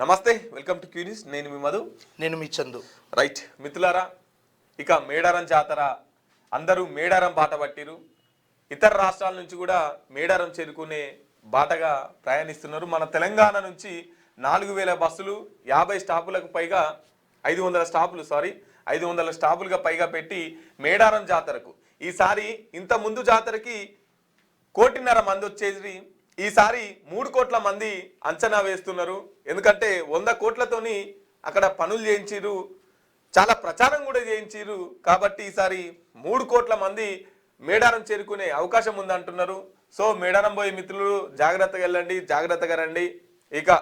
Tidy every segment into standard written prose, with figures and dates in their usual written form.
నమస్తే, welcome to cure is. నేను మీ మధు. నేను మీ చందు. రైట్ మిత్రులారా, ఇక మేడారం జాతర అందరూ మేడారం బాట పట్టిరు. ఇతర రాష్ట్రాల నుంచి కూడా మేడారం చేరుకునే బాటగా ప్రయాణిస్తున్నారు. మన తెలంగాణ నుంచి 4000 బస్సులు 50 స్టాపులకు పైగా 500 స్టాపులుగా పైగా పెట్టి మేడారం జాతరకు ఈసారి ఇంత ముందు జాతరకి 1.5 కోటి మంది వచ్చేది. ఈసారి 3 కోట్ల మంది అంచనా వేస్తున్నారు. ఎందుకంటే 100 కోట్లతోని అక్కడ పనులు చేయించారు, చాలా ప్రచారం కూడా చేయించారు. కాబట్టి ఈసారి 3 కోట్ల మంది మేడారం చేరుకునే అవకాశం ఉందంటున్నారు. సో మేడారం పోయే మిత్రులు జాగ్రత్తగా వెళ్ళండి, జాగ్రత్తగా రండి. ఇక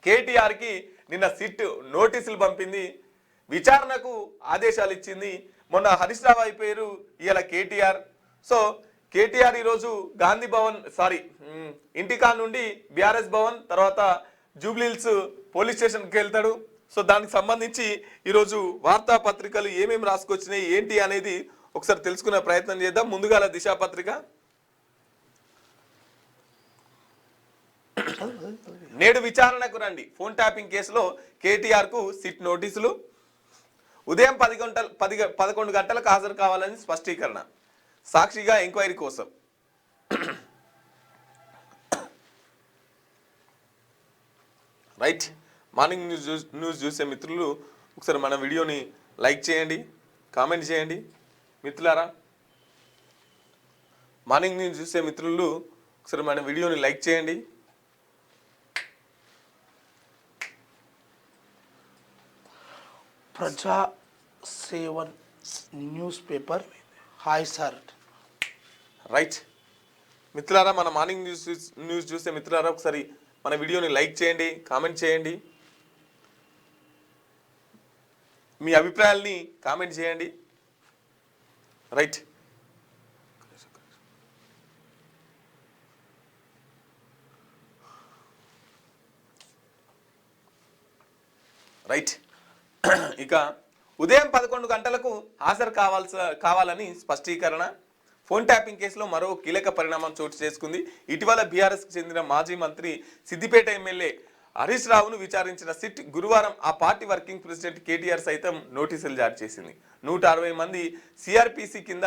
కేటీఆర్కి నిన్న సిట్ నోటీసులు పంపింది, విచారణకు ఆదేశాలు ఇచ్చింది. మొన్న హరీష్ రావు అయిపోయారు, ఇవాళ కేటీఆర్. సో కేటీఆర్ ఈరోజు గాంధీ భవన్ ఇంటికా నుండి బీఆర్ఎస్ భవన్ తర్వాత జూబ్లీహిల్స్ పోలీస్ స్టేషన్కి వెళ్తాడు. సో దానికి సంబంధించి ఈరోజు వార్తాపత్రికలు ఏమేమి రాసుకొచ్చినాయి ఏంటి అనేది ఒకసారి తెలుసుకునే ప్రయత్నం చేద్దాం. ముందుగా దిశా పత్రిక, నేడు విచారణకు రండి, ఫోన్ ట్యాపింగ్ కేసులో కేటీఆర్ కు సిట్ నోటీసులు. ఉదయం 11 గంటలకు హాజరు కావాలని స్పష్టీకరణ, సాక్షిగా ఎంక్వైరీ కోసం. రైట్, మార్నింగ్ న్యూస్ చూసే మిత్రులు ఒకసారి మన వీడియోని లైక్ చేయండి, కామెంట్ చేయండి. మిత్రులారా, మార్నింగ్ న్యూస్ చూసే మిత్రులు ఒకసారి మన వీడియోని లైక్ చేయండి. ప్రజా seven news paper, hi sir. Right మిత్రులారా, మన మార్నింగ్ న్యూస్ చూసే మిత్రులారా ఒకసారి మన వీడియోని లైక్ చేయండి, కామెంట్ చేయండి, మీ అభిప్రాయాల్ని కామెంట్ చేయండి. రైట్, రైట్ ఇక ఉదయం 11 గంటలకు హాజరు కావాలని స్పష్టీకరణ. ఫోన్ ట్యాపింగ్ కేసులో మరో కీలక పరిణామం చోటు చేసుకుంది. ఇటీవల బీఆర్ఎస్కి చెందిన మాజీ మంత్రి సిద్దిపేట ఎమ్మెల్యే హరీష్ రావును విచారించిన సిట్ గురువారం ఆ పార్టీ వర్కింగ్ ప్రెసిడెంట్ కేటీఆర్ సైతం నోటీసులు జారీ చేసింది. 160 మంది సిఆర్పిసి కింద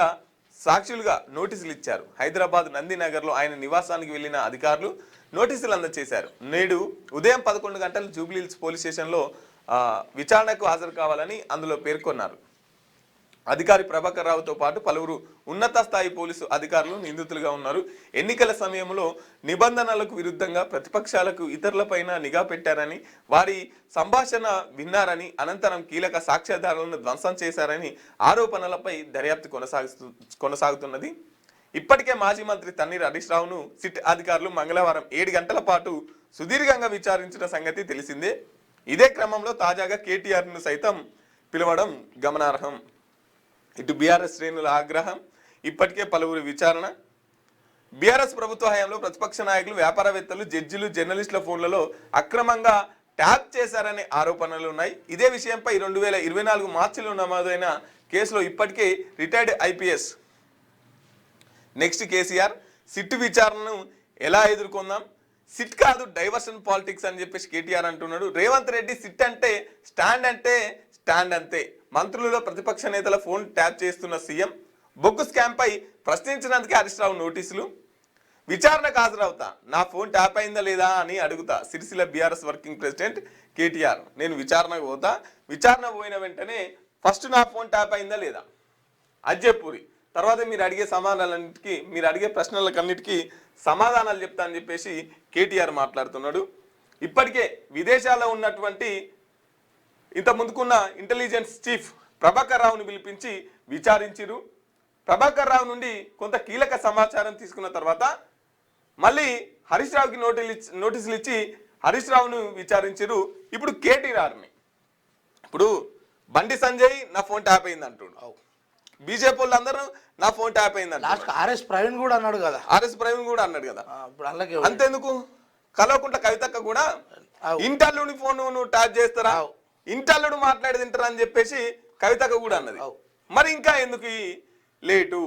సాక్షులుగా నోటీసులు ఇచ్చారు. హైదరాబాద్ నందినగర్లో ఆయన నివాసానికి వెళ్లిన అధికారులు నోటీసులు అందజేశారు. నేడు ఉదయం 11 గంటలు జూబ్లీహిల్స్ పోలీస్ స్టేషన్లో విచారణకు హాజరు కావాలని అందులో పేర్కొన్నారు. అధికారి ప్రభాకర్ రావుతో పాటు పలువురు ఉన్నత స్థాయి పోలీసు అధికారులు నిందితులుగా ఉన్నారు. ఎన్నికల సమయంలో నిబంధనలకు విరుద్ధంగా ప్రతిపక్షాలకు ఇతరులపైన నిఘా పెట్టారని, వారి సంభాషణ విన్నారని, అనంతరం కీలక సాక్ష్యాధారాలను ధ్వంసం చేశారని ఆరోపణలపై దర్యాప్తు కొనసాగుతున్నది. ఇప్పటికే మాజీ మంత్రి తన్నీర్ హరీష్ రావును సిట్ అధికారులు మంగళవారం 7 గంటల పాటు సుదీర్ఘంగా విచారించిన సంగతి తెలిసిందే. ఇదే క్రమంలో తాజాగా కేటీఆర్ను సైతం పిలవడం గమనార్హం. ఇటు బీఆర్ఎస్ శ్రేణుల ఆగ్రహం, ఇప్పటికే పలువురు విచారణ. బీఆర్ఎస్ ప్రభుత్వ హయాంలో ప్రతిపక్ష నాయకులు, వ్యాపారవేత్తలు, జడ్జిలు, జర్నలిస్టుల ఫోన్లలో అక్రమంగా ట్యాప్ చేశారనే ఆరోపణలు ఉన్నాయి. ఇదే విషయంపై 2024 మార్చిలో నమోదైన కేసులో ఇప్పటికే retired IPS next KCR SIT విచారణను ఎలా ఎదుర్కొందాం, సిట్ కాదు డైవర్షన్ పాలిటిక్స్ అని చెప్పేసి కేటీఆర్ అంటున్నాడు. రేవంత్ రెడ్డి సిట్ అంటే స్టాండ్ అంతే. మంత్రులలో ప్రతిపక్ష నేతల ఫోన్ ట్యాప్ చేస్తున్న సీఎం, బొగ్గు స్కామ్ పై ప్రశ్నించినందుకే హరీష్ రావు నోటీసులు. విచారణకు హాజరవుతా, నా ఫోన్ ట్యాప్ అయిందా లేదా అని అడుగుతా, Sircilla BRS working president KTR. నేను విచారణకు పోతా, విచారణ పోయిన వెంటనే ఫస్ట్ నా ఫోన్ ట్యాప్ అయిందా లేదా అజ్జెపూరి, తర్వాత మీరు అడిగే సమాధానాలన్నిటికీ, మీరు అడిగే ప్రశ్నలకన్నిటికీ సమాధానాలు చెప్తా అని చెప్పేసి కేటీఆర్ మాట్లాడుతున్నాడు. ఇప్పటికే విదేశాల్లో ఉన్నటువంటి ఇంత ముందుకున్న ఇంటెలిజెన్స్ చీఫ్ ప్రభాకర్ రావును పిలిపించి విచారించారు. ప్రభాకర్ రావు నుండి కొంత కీలక సమాచారం తీసుకున్న తర్వాత మళ్ళీ హరీష్ రావుకి నోటీసులు ఇచ్చి హరీష్ రావును విచారించారు. ఇప్పుడు కేటీఆర్ని, ఇప్పుడు బండి సంజయ్ నా ఫోన్ ట్యాప్ అయింది అంటున్నాడు, బీజేపీ వాళ్ళందరూ నా ఫోన్ ట్యాప్ అయింది. ఆర్ఎస్ ప్రవీణ్ కూడా అన్నాడు కదా, అంతేందుకు కలవకుండా కవితక్క కూడా ఇంటల్లుని ఫోన్ నువ్వు ట్యాప్ చేస్తారా, ఇంటల్లుడు మాట్లాడి తింటారా అని చెప్పేసి కవితక్క కూడా అన్నది. మరి ఇంకా ఎందుకు ఈ లేటు,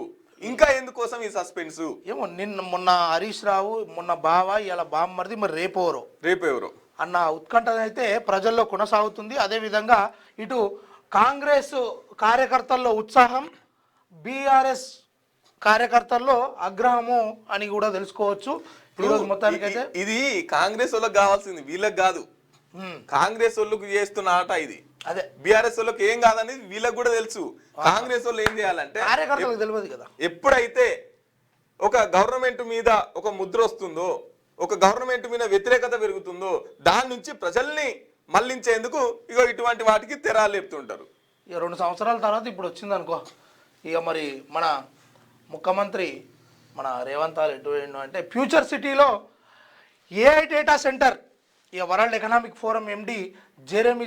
ఇంకా ఎందుకోసం ఈ సస్పెన్స్? ఏమో నిన్న మొన్న హరీష్ రావు, మొన్న బావ, ఇలా బామ్మర్ది, మరి రేపెవరో అన్న ఉత్కంఠ అయితే ప్రజల్లో కొనసాగుతుంది. అదేవిధంగా ఇటు కాంగ్రెస్ కార్యకర్తల్లో ఉత్సాహం, బీఆర్ఎస్ కార్యకర్తల్లో ఆగ్రహము అని కూడా తెలుసుకోవచ్చు. ఈరోజు మొత్తానికైతే ఇది కాంగ్రెస్ వాళ్ళకి కావాల్సింది, వీళ్ళకి కాదు. కాంగ్రెస్ వాళ్ళకు చేస్తున్న ఆట ఇది. అదే బీఆర్ఎస్ వాళ్ళకి ఏం కాదని వీళ్ళకి కూడా తెలుసు. కాంగ్రెస్ వాళ్ళు ఏం చేయాలంటే కార్యకర్తలకు తెలియదు కదా, ఎప్పుడైతే ఒక గవర్నమెంట్ మీద ఒక ముద్ర వస్తుందో, ఒక గవర్నమెంట్ మీద వ్యతిరేకత పెరుగుతుందో, దాని నుంచి ప్రజల్ని మళ్లించేందుకు ఇక ఇటువంటి వాటికి తెరాలు లేపుతుంటారు. ఇక 2 సంవత్సరాల తర్వాత ఇప్పుడు వచ్చింది అనుకో, ఇక మరి మన ముఖ్యమంత్రి మన రేవంత్ ఎటు అంటే ఫ్యూచర్ సిటీలో ఏఐ డేటా సెంటర్, ఇక World Economic Forum MD Jeremy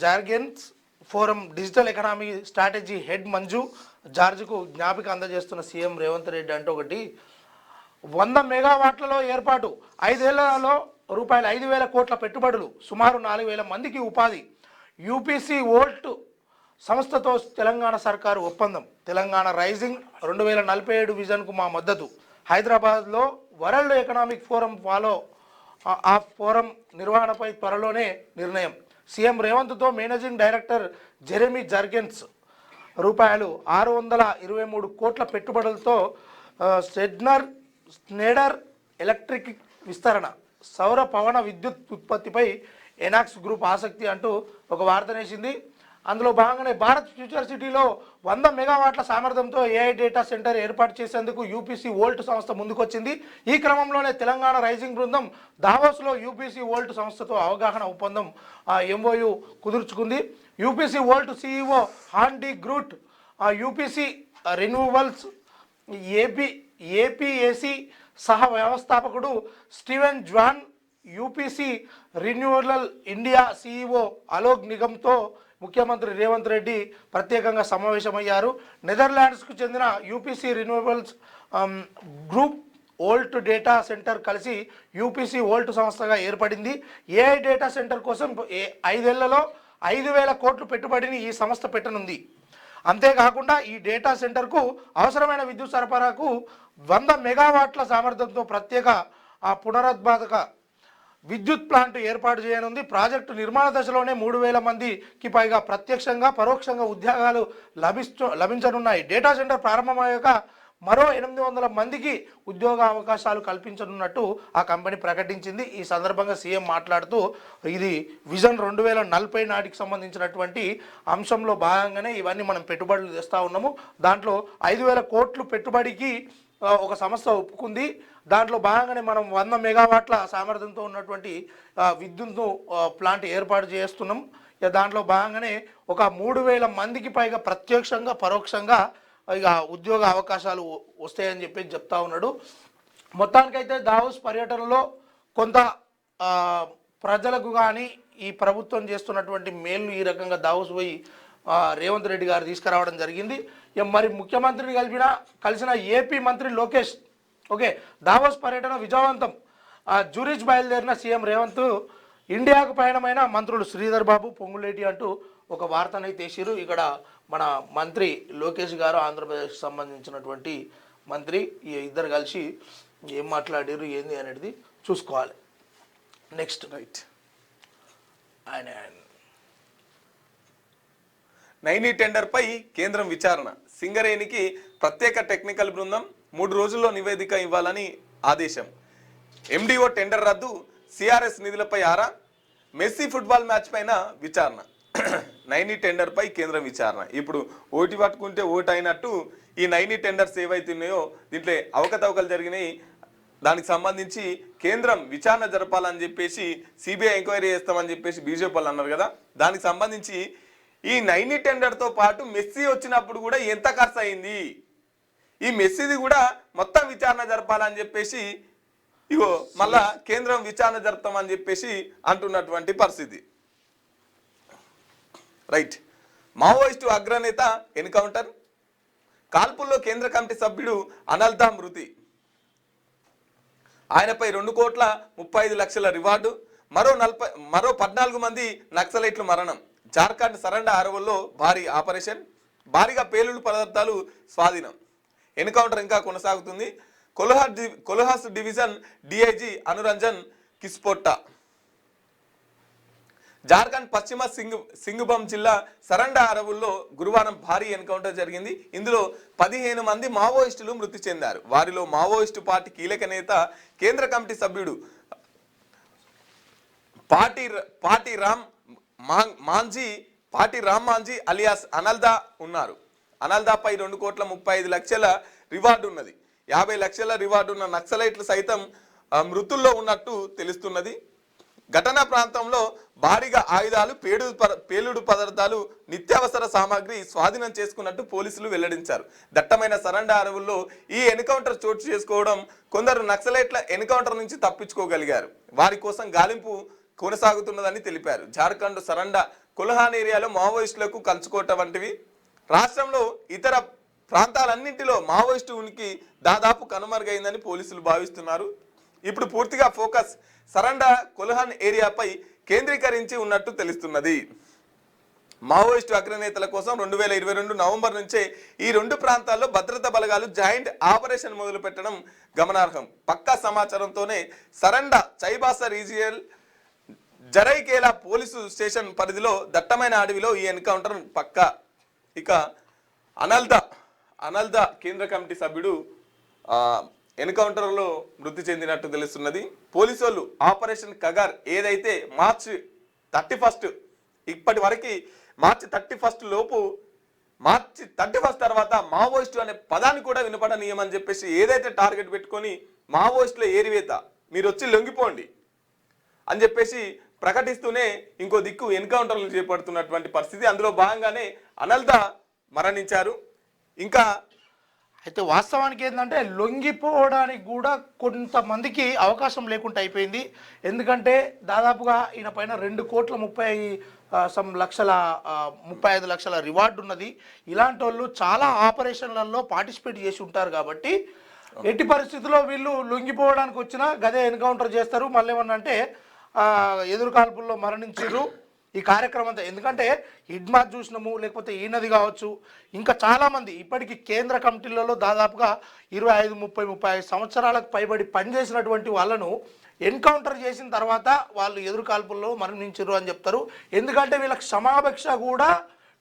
Jurgens Forum digital economy strategy head Manju జార్జ్కు జ్ఞాపిక అందజేస్తున్న సీఎం రేవంత్ రెడ్డి అంటే ఒకటి 100 మెగావాట్లలో ఏర్పాటు, 5 ఏళ్లలో రూపాయలు 5,000 కోట్ల పెట్టుబడులు, సుమారు 4,000 మందికి ఉపాధి, యూపీసీ వోల్ట్ సంస్థతో తెలంగాణ సర్కారు ఒప్పందం, తెలంగాణ రైజింగ్ 2047 విజన్కు మా మద్దతు, హైదరాబాద్లో వరల్డ్ ఎకనామిక్ ఫోరం ఆ ఫోరం నిర్వహణపై త్వరలోనే నిర్ణయం, సీఎం రేవంత్తో మేనేజింగ్ డైరెక్టర్ జెరెమీ జార్గెన్స్ రూపాయలు 623 కోట్ల పెట్టుబడులతో స్నేడర్ ఎలక్ట్రిక్ విస్తరణ, సౌర పవన విద్యుత్ ఉత్పత్తిపై ఎనాక్స్ గ్రూప్ ఆసక్తి అంటూ ఒక వార్తనేసింది. అందులో భాగంగానే భారత్ ఫ్యూచర్ సిటీలో 100 మెగావాట్ల సామర్థ్యంతో ఏఐ డేటా సెంటర్ ఏర్పాటు చేసేందుకు యూపీసీ వోల్ట్ సంస్థ ముందుకొచ్చింది. ఈ క్రమంలోనే తెలంగాణ రైజింగ్ బృందం దావోస్లో యూపీసీ వోల్ట్ సంస్థతో అవగాహన ఒప్పందం ఎంఓయు కుదుర్చుకుంది. UPC Volt CEO Handy Groot, UPC Renewables APAC సహ వ్యవస్థాపకుడు Steven John, UPC renewal India CEO Alok నిగమ్తో ముఖ్యమంత్రి రేవంత్ రెడ్డి ప్రత్యేకంగా సమావేశమయ్యారు. నెదర్లాండ్స్కు చెందిన UPC Renewables group Volt data centre కలిసి యూపీసీ వోల్ట్ సంస్థగా ఏర్పడింది. ఏఐ డేటా సెంటర్ కోసం 5 ఏళ్లలో 5,000 కోట్లు పెట్టుబడిని ఈ సంస్థ పెట్టనుంది. అంతేకాకుండా ఈ డేటా సెంటర్కు అవసరమైన విద్యుత్ సరఫరాకు 100 మెగావాట్ల సామర్థ్యంతో ప్రత్యేక పునరుత్పాదక విద్యుత్ ప్లాంట్ ఏర్పాటు చేయనుంది. ప్రాజెక్టు నిర్మాణ దశలోనే 3,000 మందికి పైగా ప్రత్యక్షంగా పరోక్షంగా ఉద్యోగాలు లభించనున్నాయి. డేటా సెంటర్ ప్రారంభమయ్యాక మరో 800 మందికి ఉద్యోగ అవకాశాలు కల్పించనున్నట్టు ఆ కంపెనీ ప్రకటించింది. ఈ సందర్భంగా సీఎం మాట్లాడుతూ ఇది విజన్ 2040 నాటికి సంబంధించినటువంటి అంశంలో భాగంగానే ఇవన్నీ మనం పెట్టుబడులు తెస్తూ ఉన్నాము. దాంట్లో 5,000 కోట్లు పెట్టుబడికి ఒక సంస్థ ఒప్పుకుంది. దాంట్లో భాగంగానే మనం 100 మెగావాట్ల సామర్థ్యంతో ఉన్నటువంటి విద్యుత్ను ప్లాంట్ ఏర్పాటు చేస్తున్నాం. దాంట్లో భాగంగానే ఒక 3,000 మందికి పైగా ప్రత్యక్షంగా పరోక్షంగా ఇక ఉద్యోగ అవకాశాలు వస్తాయని చెప్పి చెప్తా ఉన్నాడు. మొత్తానికైతే దావోస్ పర్యటనలో కొంత ప్రజలకు కానీ ఈ ప్రభుత్వం చేస్తున్నటువంటి మేలు ఈ రకంగా దావోస్ పోయి రేవంత్ రెడ్డి గారు తీసుకురావడం జరిగింది. మరి ముఖ్యమంత్రిని కలిసిన ఏపీ మంత్రి లోకేష్ ఓకే దావోస్ పర్యటన విజయవంతం, జూరిచ్ బయలుదేరిన సీఎం రేవంత్, ఇండియాకు పయనమైన మంత్రులు శ్రీధర్ బాబు, పొంగులేటి అంటూ ఒక వార్తనైతే తీసిరు. ఇక్కడ మన మంత్రి లోకేష్ గారు ఆంధ్రప్రదేశ్కి సంబంధించినటువంటి మంత్రి, ఈ ఇద్దరు కలిసి ఏం మాట్లాడారు ఏంది అనేది చూసుకోవాలి. నెక్స్ట్ రైట్ ఆయన నైనీ టెండర్పై కేంద్రం విచారణ, సింగరేణికి ప్రత్యేక టెక్నికల్ బృందం 3 రోజుల్లో నివేదిక ఇవ్వాలని ఆదేశం, ఎండిఓ టెండర్ రద్దు, సిఆర్ఎస్ నిధులపై ఆరా, మెస్సీ ఫుట్బాల్ మ్యాచ్ పైన విచారణ. నైనీ టెండర్పై కేంద్రం విచారణ. ఇప్పుడు ఓటు పట్టుకుంటే ఓటు అయినట్టు ఈ నైనీ టెండర్స్ ఏవైతున్నాయో దీంట్లో అవకతవకలు జరిగినాయి, దానికి సంబంధించి కేంద్రం విచారణ జరపాలని చెప్పేసి సిబిఐ ఎంక్వైరీ చేస్తామని చెప్పేసి బీజేపీ వాళ్ళు అన్నారు కదా. దానికి సంబంధించి ఈ నైనీ టెండర్తో పాటు మెస్సీ వచ్చినప్పుడు కూడా ఎంత ఖర్చు అయింది, ఈ మెస్సీది కూడా మొత్తం విచారణ జరపాలని చెప్పేసి ఇగో మళ్ళా కేంద్రం విచారణ జరుపుతామని చెప్పేసి అంటున్నటువంటి పరిస్థితి. రైట్. మావోయిస్టు అగ్రనేత ఎన్కౌంటర్, కాల్పుల్లో కేంద్ర కమిటీ సభ్యుడు అనల్తా మృతి, ఆయనపై 2,35,00,000 రివార్డు, మరో 14 మంది నక్సలైట్లు మరణం, జార్ఖండ్ సరండ అరవుల్లో భారీ ఆపరేషన్, భారీగా పేలుడు పదార్థాలు స్వాధీనం. ఎన్కౌంటర్ ఇంకా కొనసాగుతుంది. కొల్హాస్ డివిజన్ డిఐజీ అనురంజన్ కిస్పోట్టా జార్ఖండ్ పశ్చిమ సింగుబం జిల్లా సరండా అడవుల్లో గురువారం భారీ ఎన్కౌంటర్ జరిగింది. ఇందులో 15 మంది మావోయిస్టులు మృతి చెందారు. వారిలో మావోయిస్టు పార్టీ కీలక నేత, కేంద్ర కమిటీ సభ్యుడు పార్టీ రామ్ మాంజీ అలియాస్ అనల్దా ఉన్నారు. అనల్దాపై 2,35,00,000 రివార్డు ఉన్నది. 50 లక్షల రివార్డు ఉన్న నక్సలైట్లు సైతం మృతుల్లో ఉన్నట్టు తెలుస్తున్నది. ఘటనా ప్రాంతంలో భారీగా ఆయుధాలు, పేలుడు పదార్థాలు, నిత్యావసర సామాగ్రి స్వాధీనం చేసుకున్నట్టు పోలీసులు వెల్లడించారు. దట్టమైన సరండా అడవుల్లో ఈ ఎన్కౌంటర్ చోటు చేసుకోవడం కొందరు నక్సలైట్ల ఎన్కౌంటర్ నుంచి తప్పించుకోగలిగారు. వారి కోసం గాలింపు కొనసాగుతున్నదని తెలిపారు. జార్ఖండ్ సరండా కొల్హాన్ ఏరియాలో మావోయిస్టులకు కలుసుకోవట వంటివి రాష్ట్రంలో ఇతర ప్రాంతాలన్నింటిలో మావోయిస్టు ఉనికి దాదాపు కనుమరుగైందని పోలీసులు భావిస్తున్నారు. ఇప్పుడు పూర్తిగా ఫోకస్ సరండా కొల్హాన్ ఏరియాపై కేంద్రీకరించి ఉన్నట్టు తెలుస్తున్నది. మావోయిస్టు అగ్రనేతల కోసం 2022 నవంబర్ నుంచే ఈ 2 ప్రాంతాల్లో భద్రతా బలగాలు జాయింట్ ఆపరేషన్ మొదలు పెట్టడం గమనార్హం. పక్కా సమాచారంతోనే సరండా చైబాసా రీజియల్ జరైకేలా పోలీసు స్టేషన్ పరిధిలో దట్టమైన అడవిలో ఈ ఎన్కౌంటర్ పక్కా. ఇక అనల్దా కేంద్ర కమిటీ సభ్యుడు ఎన్కౌంటర్లో మృతి చెందినట్టు తెలుస్తున్నది. పోలీసు వాళ్ళు ఆపరేషన్ కగార్ ఏదైతే మార్చి 31 ఇప్పటి వరకు మార్చి 31 తర్వాత మావోయిస్టు అనే పదాన్ని కూడా వినపడనీయమని చెప్పేసి ఏదైతే టార్గెట్ పెట్టుకొని మావోయిస్టుల ఏరివేత, మీరు వచ్చి లొంగిపోండి అని చెప్పేసి ప్రకటిస్తూనే ఇంకో దిక్కు ఎన్కౌంటర్లు చేపడుతున్నటువంటి పరిస్థితి. అందులో భాగంగానే అనల్దా మరణించారు. ఇంకా అయితే వాస్తవానికి ఏంటంటే లొంగిపోవడానికి కూడా కొంతమందికి అవకాశం లేకుండా అయిపోయింది. ఎందుకంటే దాదాపుగా ఈయన పైన 2,35 లక్షల రివార్డు ఉన్నది. ఇలాంటి వాళ్ళు చాలా ఆపరేషన్లలో పార్టిసిపేట్ చేసి ఉంటారు కాబట్టి ఎట్టి పరిస్థితుల్లో వీళ్ళు లొంగిపోవడానికి వచ్చినా గదే ఎన్కౌంటర్ చేస్తారు. మళ్ళీ ఏమన్నా అంటే ఎదురు కాల్పుల్లో మరణించారు ఈ కార్యక్రమం అంతా. ఎందుకంటే హిడ్మాత్ చూసినాము, లేకపోతే ఈయనది కావచ్చు, ఇంకా చాలామంది ఇప్పటికీ కేంద్ర కమిటీలలో దాదాపుగా 25-35 సంవత్సరాలకు పైబడి పనిచేసినటువంటి వాళ్ళను ఎన్కౌంటర్ చేసిన తర్వాత వాళ్ళు ఎదురు కాల్పుల్లో మరణించారు అని చెప్తారు. ఎందుకంటే వీళ్ళకి క్షమాభిక్ష కూడా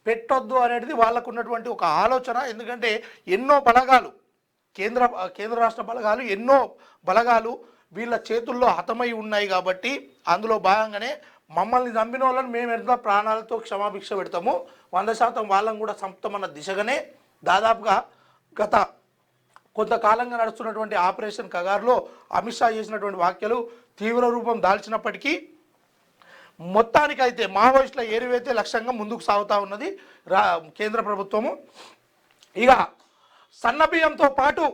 పెట్టొద్దు అనేది వాళ్ళకు ఉన్నటువంటి ఒక ఆలోచన. ఎందుకంటే ఎన్నో బలగాలు, కేంద్ర రాష్ట్ర బలగాలు, ఎన్నో బలగాలు వీళ్ళ చేతుల్లో హతమై ఉన్నాయి కాబట్టి అందులో భాగంగానే మమ్మల్ని చంపిన వాళ్ళని మేము ఎంత ప్రాణాలతో క్షమాభిక్ష పెడతాము, 100% వాళ్ళని కూడా చంపుతామన్న దిశగానే దాదాపుగా గత కొంతకాలంగా నడుస్తున్నటువంటి ఆపరేషన్ కగార్లో అమిత్ షా చేసినటువంటి వ్యాఖ్యలు తీవ్ర రూపం దాల్చినప్పటికీ మొత్తానికైతే మావోయిస్టుల ఏరివేతే లక్ష్యంగా ముందుకు సాగుతూ ఉన్నది కేంద్ర ప్రభుత్వము. ఇక సన్నబియ్యంతో పాటు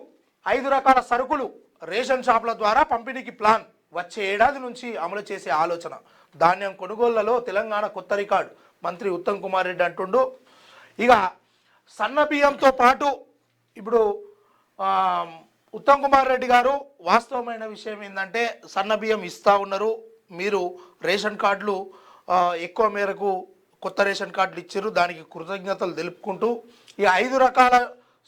5 రకాల సరుకులు రేషన్ షాపుల ద్వారా పంపిణీకి ప్లాన్ వచ్చే ఏడాది నుంచి అమలు చేసే ఆలోచన. ధాన్యం కొనుగోళ్లలో తెలంగాణ కొత్త రికార్డు, మంత్రి ఉత్తమ్ కుమార్ రెడ్డి అంటుండు. ఇక సన్న బియ్యంతో పాటు ఇప్పుడు ఉత్తమ్ కుమార్ రెడ్డి గారు వాస్తవమైన విషయం ఏంటంటే సన్న బియ్యం ఇస్తూ ఉన్నారు, మీరు రేషన్ కార్డులు ఎక్కువ మేరకు కొత్త రేషన్ కార్డులు ఇచ్చారు, దానికి కృతజ్ఞతలు తెలుపుకుంటూ ఈ 5 రకాల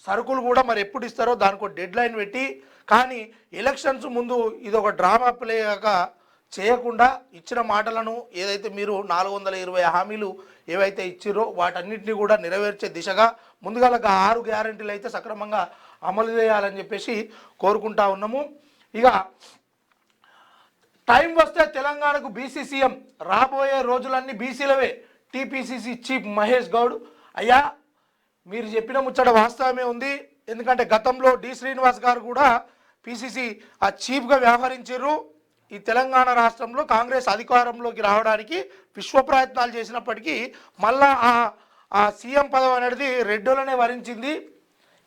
సరుకులు కూడా మరి ఎప్పుడు ఇస్తారో దానికి ఒక డెడ్ లైన్ పెట్టి, కానీ ఎలక్షన్స్ ముందు ఇది ఒక డ్రామా ప్లేగా చేయకుండా ఇచ్చిన మాటలను ఏదైతే మీరు 420 హామీలు ఏవైతే ఇచ్చిరో వాటన్నిటిని కూడా నెరవేర్చే దిశగా ముందుగా 6 గ్యారెంటీలు అయితే సక్రమంగా అమలు చేయాలని చెప్పేసి కోరుకుంటా ఉన్నాము. ఇక టైం వస్తే తెలంగాణకు బీసీ సీఎం, రాబోయే రోజులన్నీ బీసీలవే. టీపీసీసీ చీఫ్ మహేష్ గౌడ్, అయ్యా మీరు చెప్పిన ముచ్చట వాస్తవమే ఉంది. ఎందుకంటే గతంలో డి శ్రీనివాస్ గారు కూడా పీసీసీ చీఫ్గా వ్యవహరించారు. ఈ తెలంగాణ రాష్ట్రంలో కాంగ్రెస్ అధికారంలోకి రావడానికి విశ్వ ప్రయత్నాలు చేసినప్పటికీ మళ్ళా ఆ సీఎం పదవి అనేది రెడ్డిలోనే వరించింది.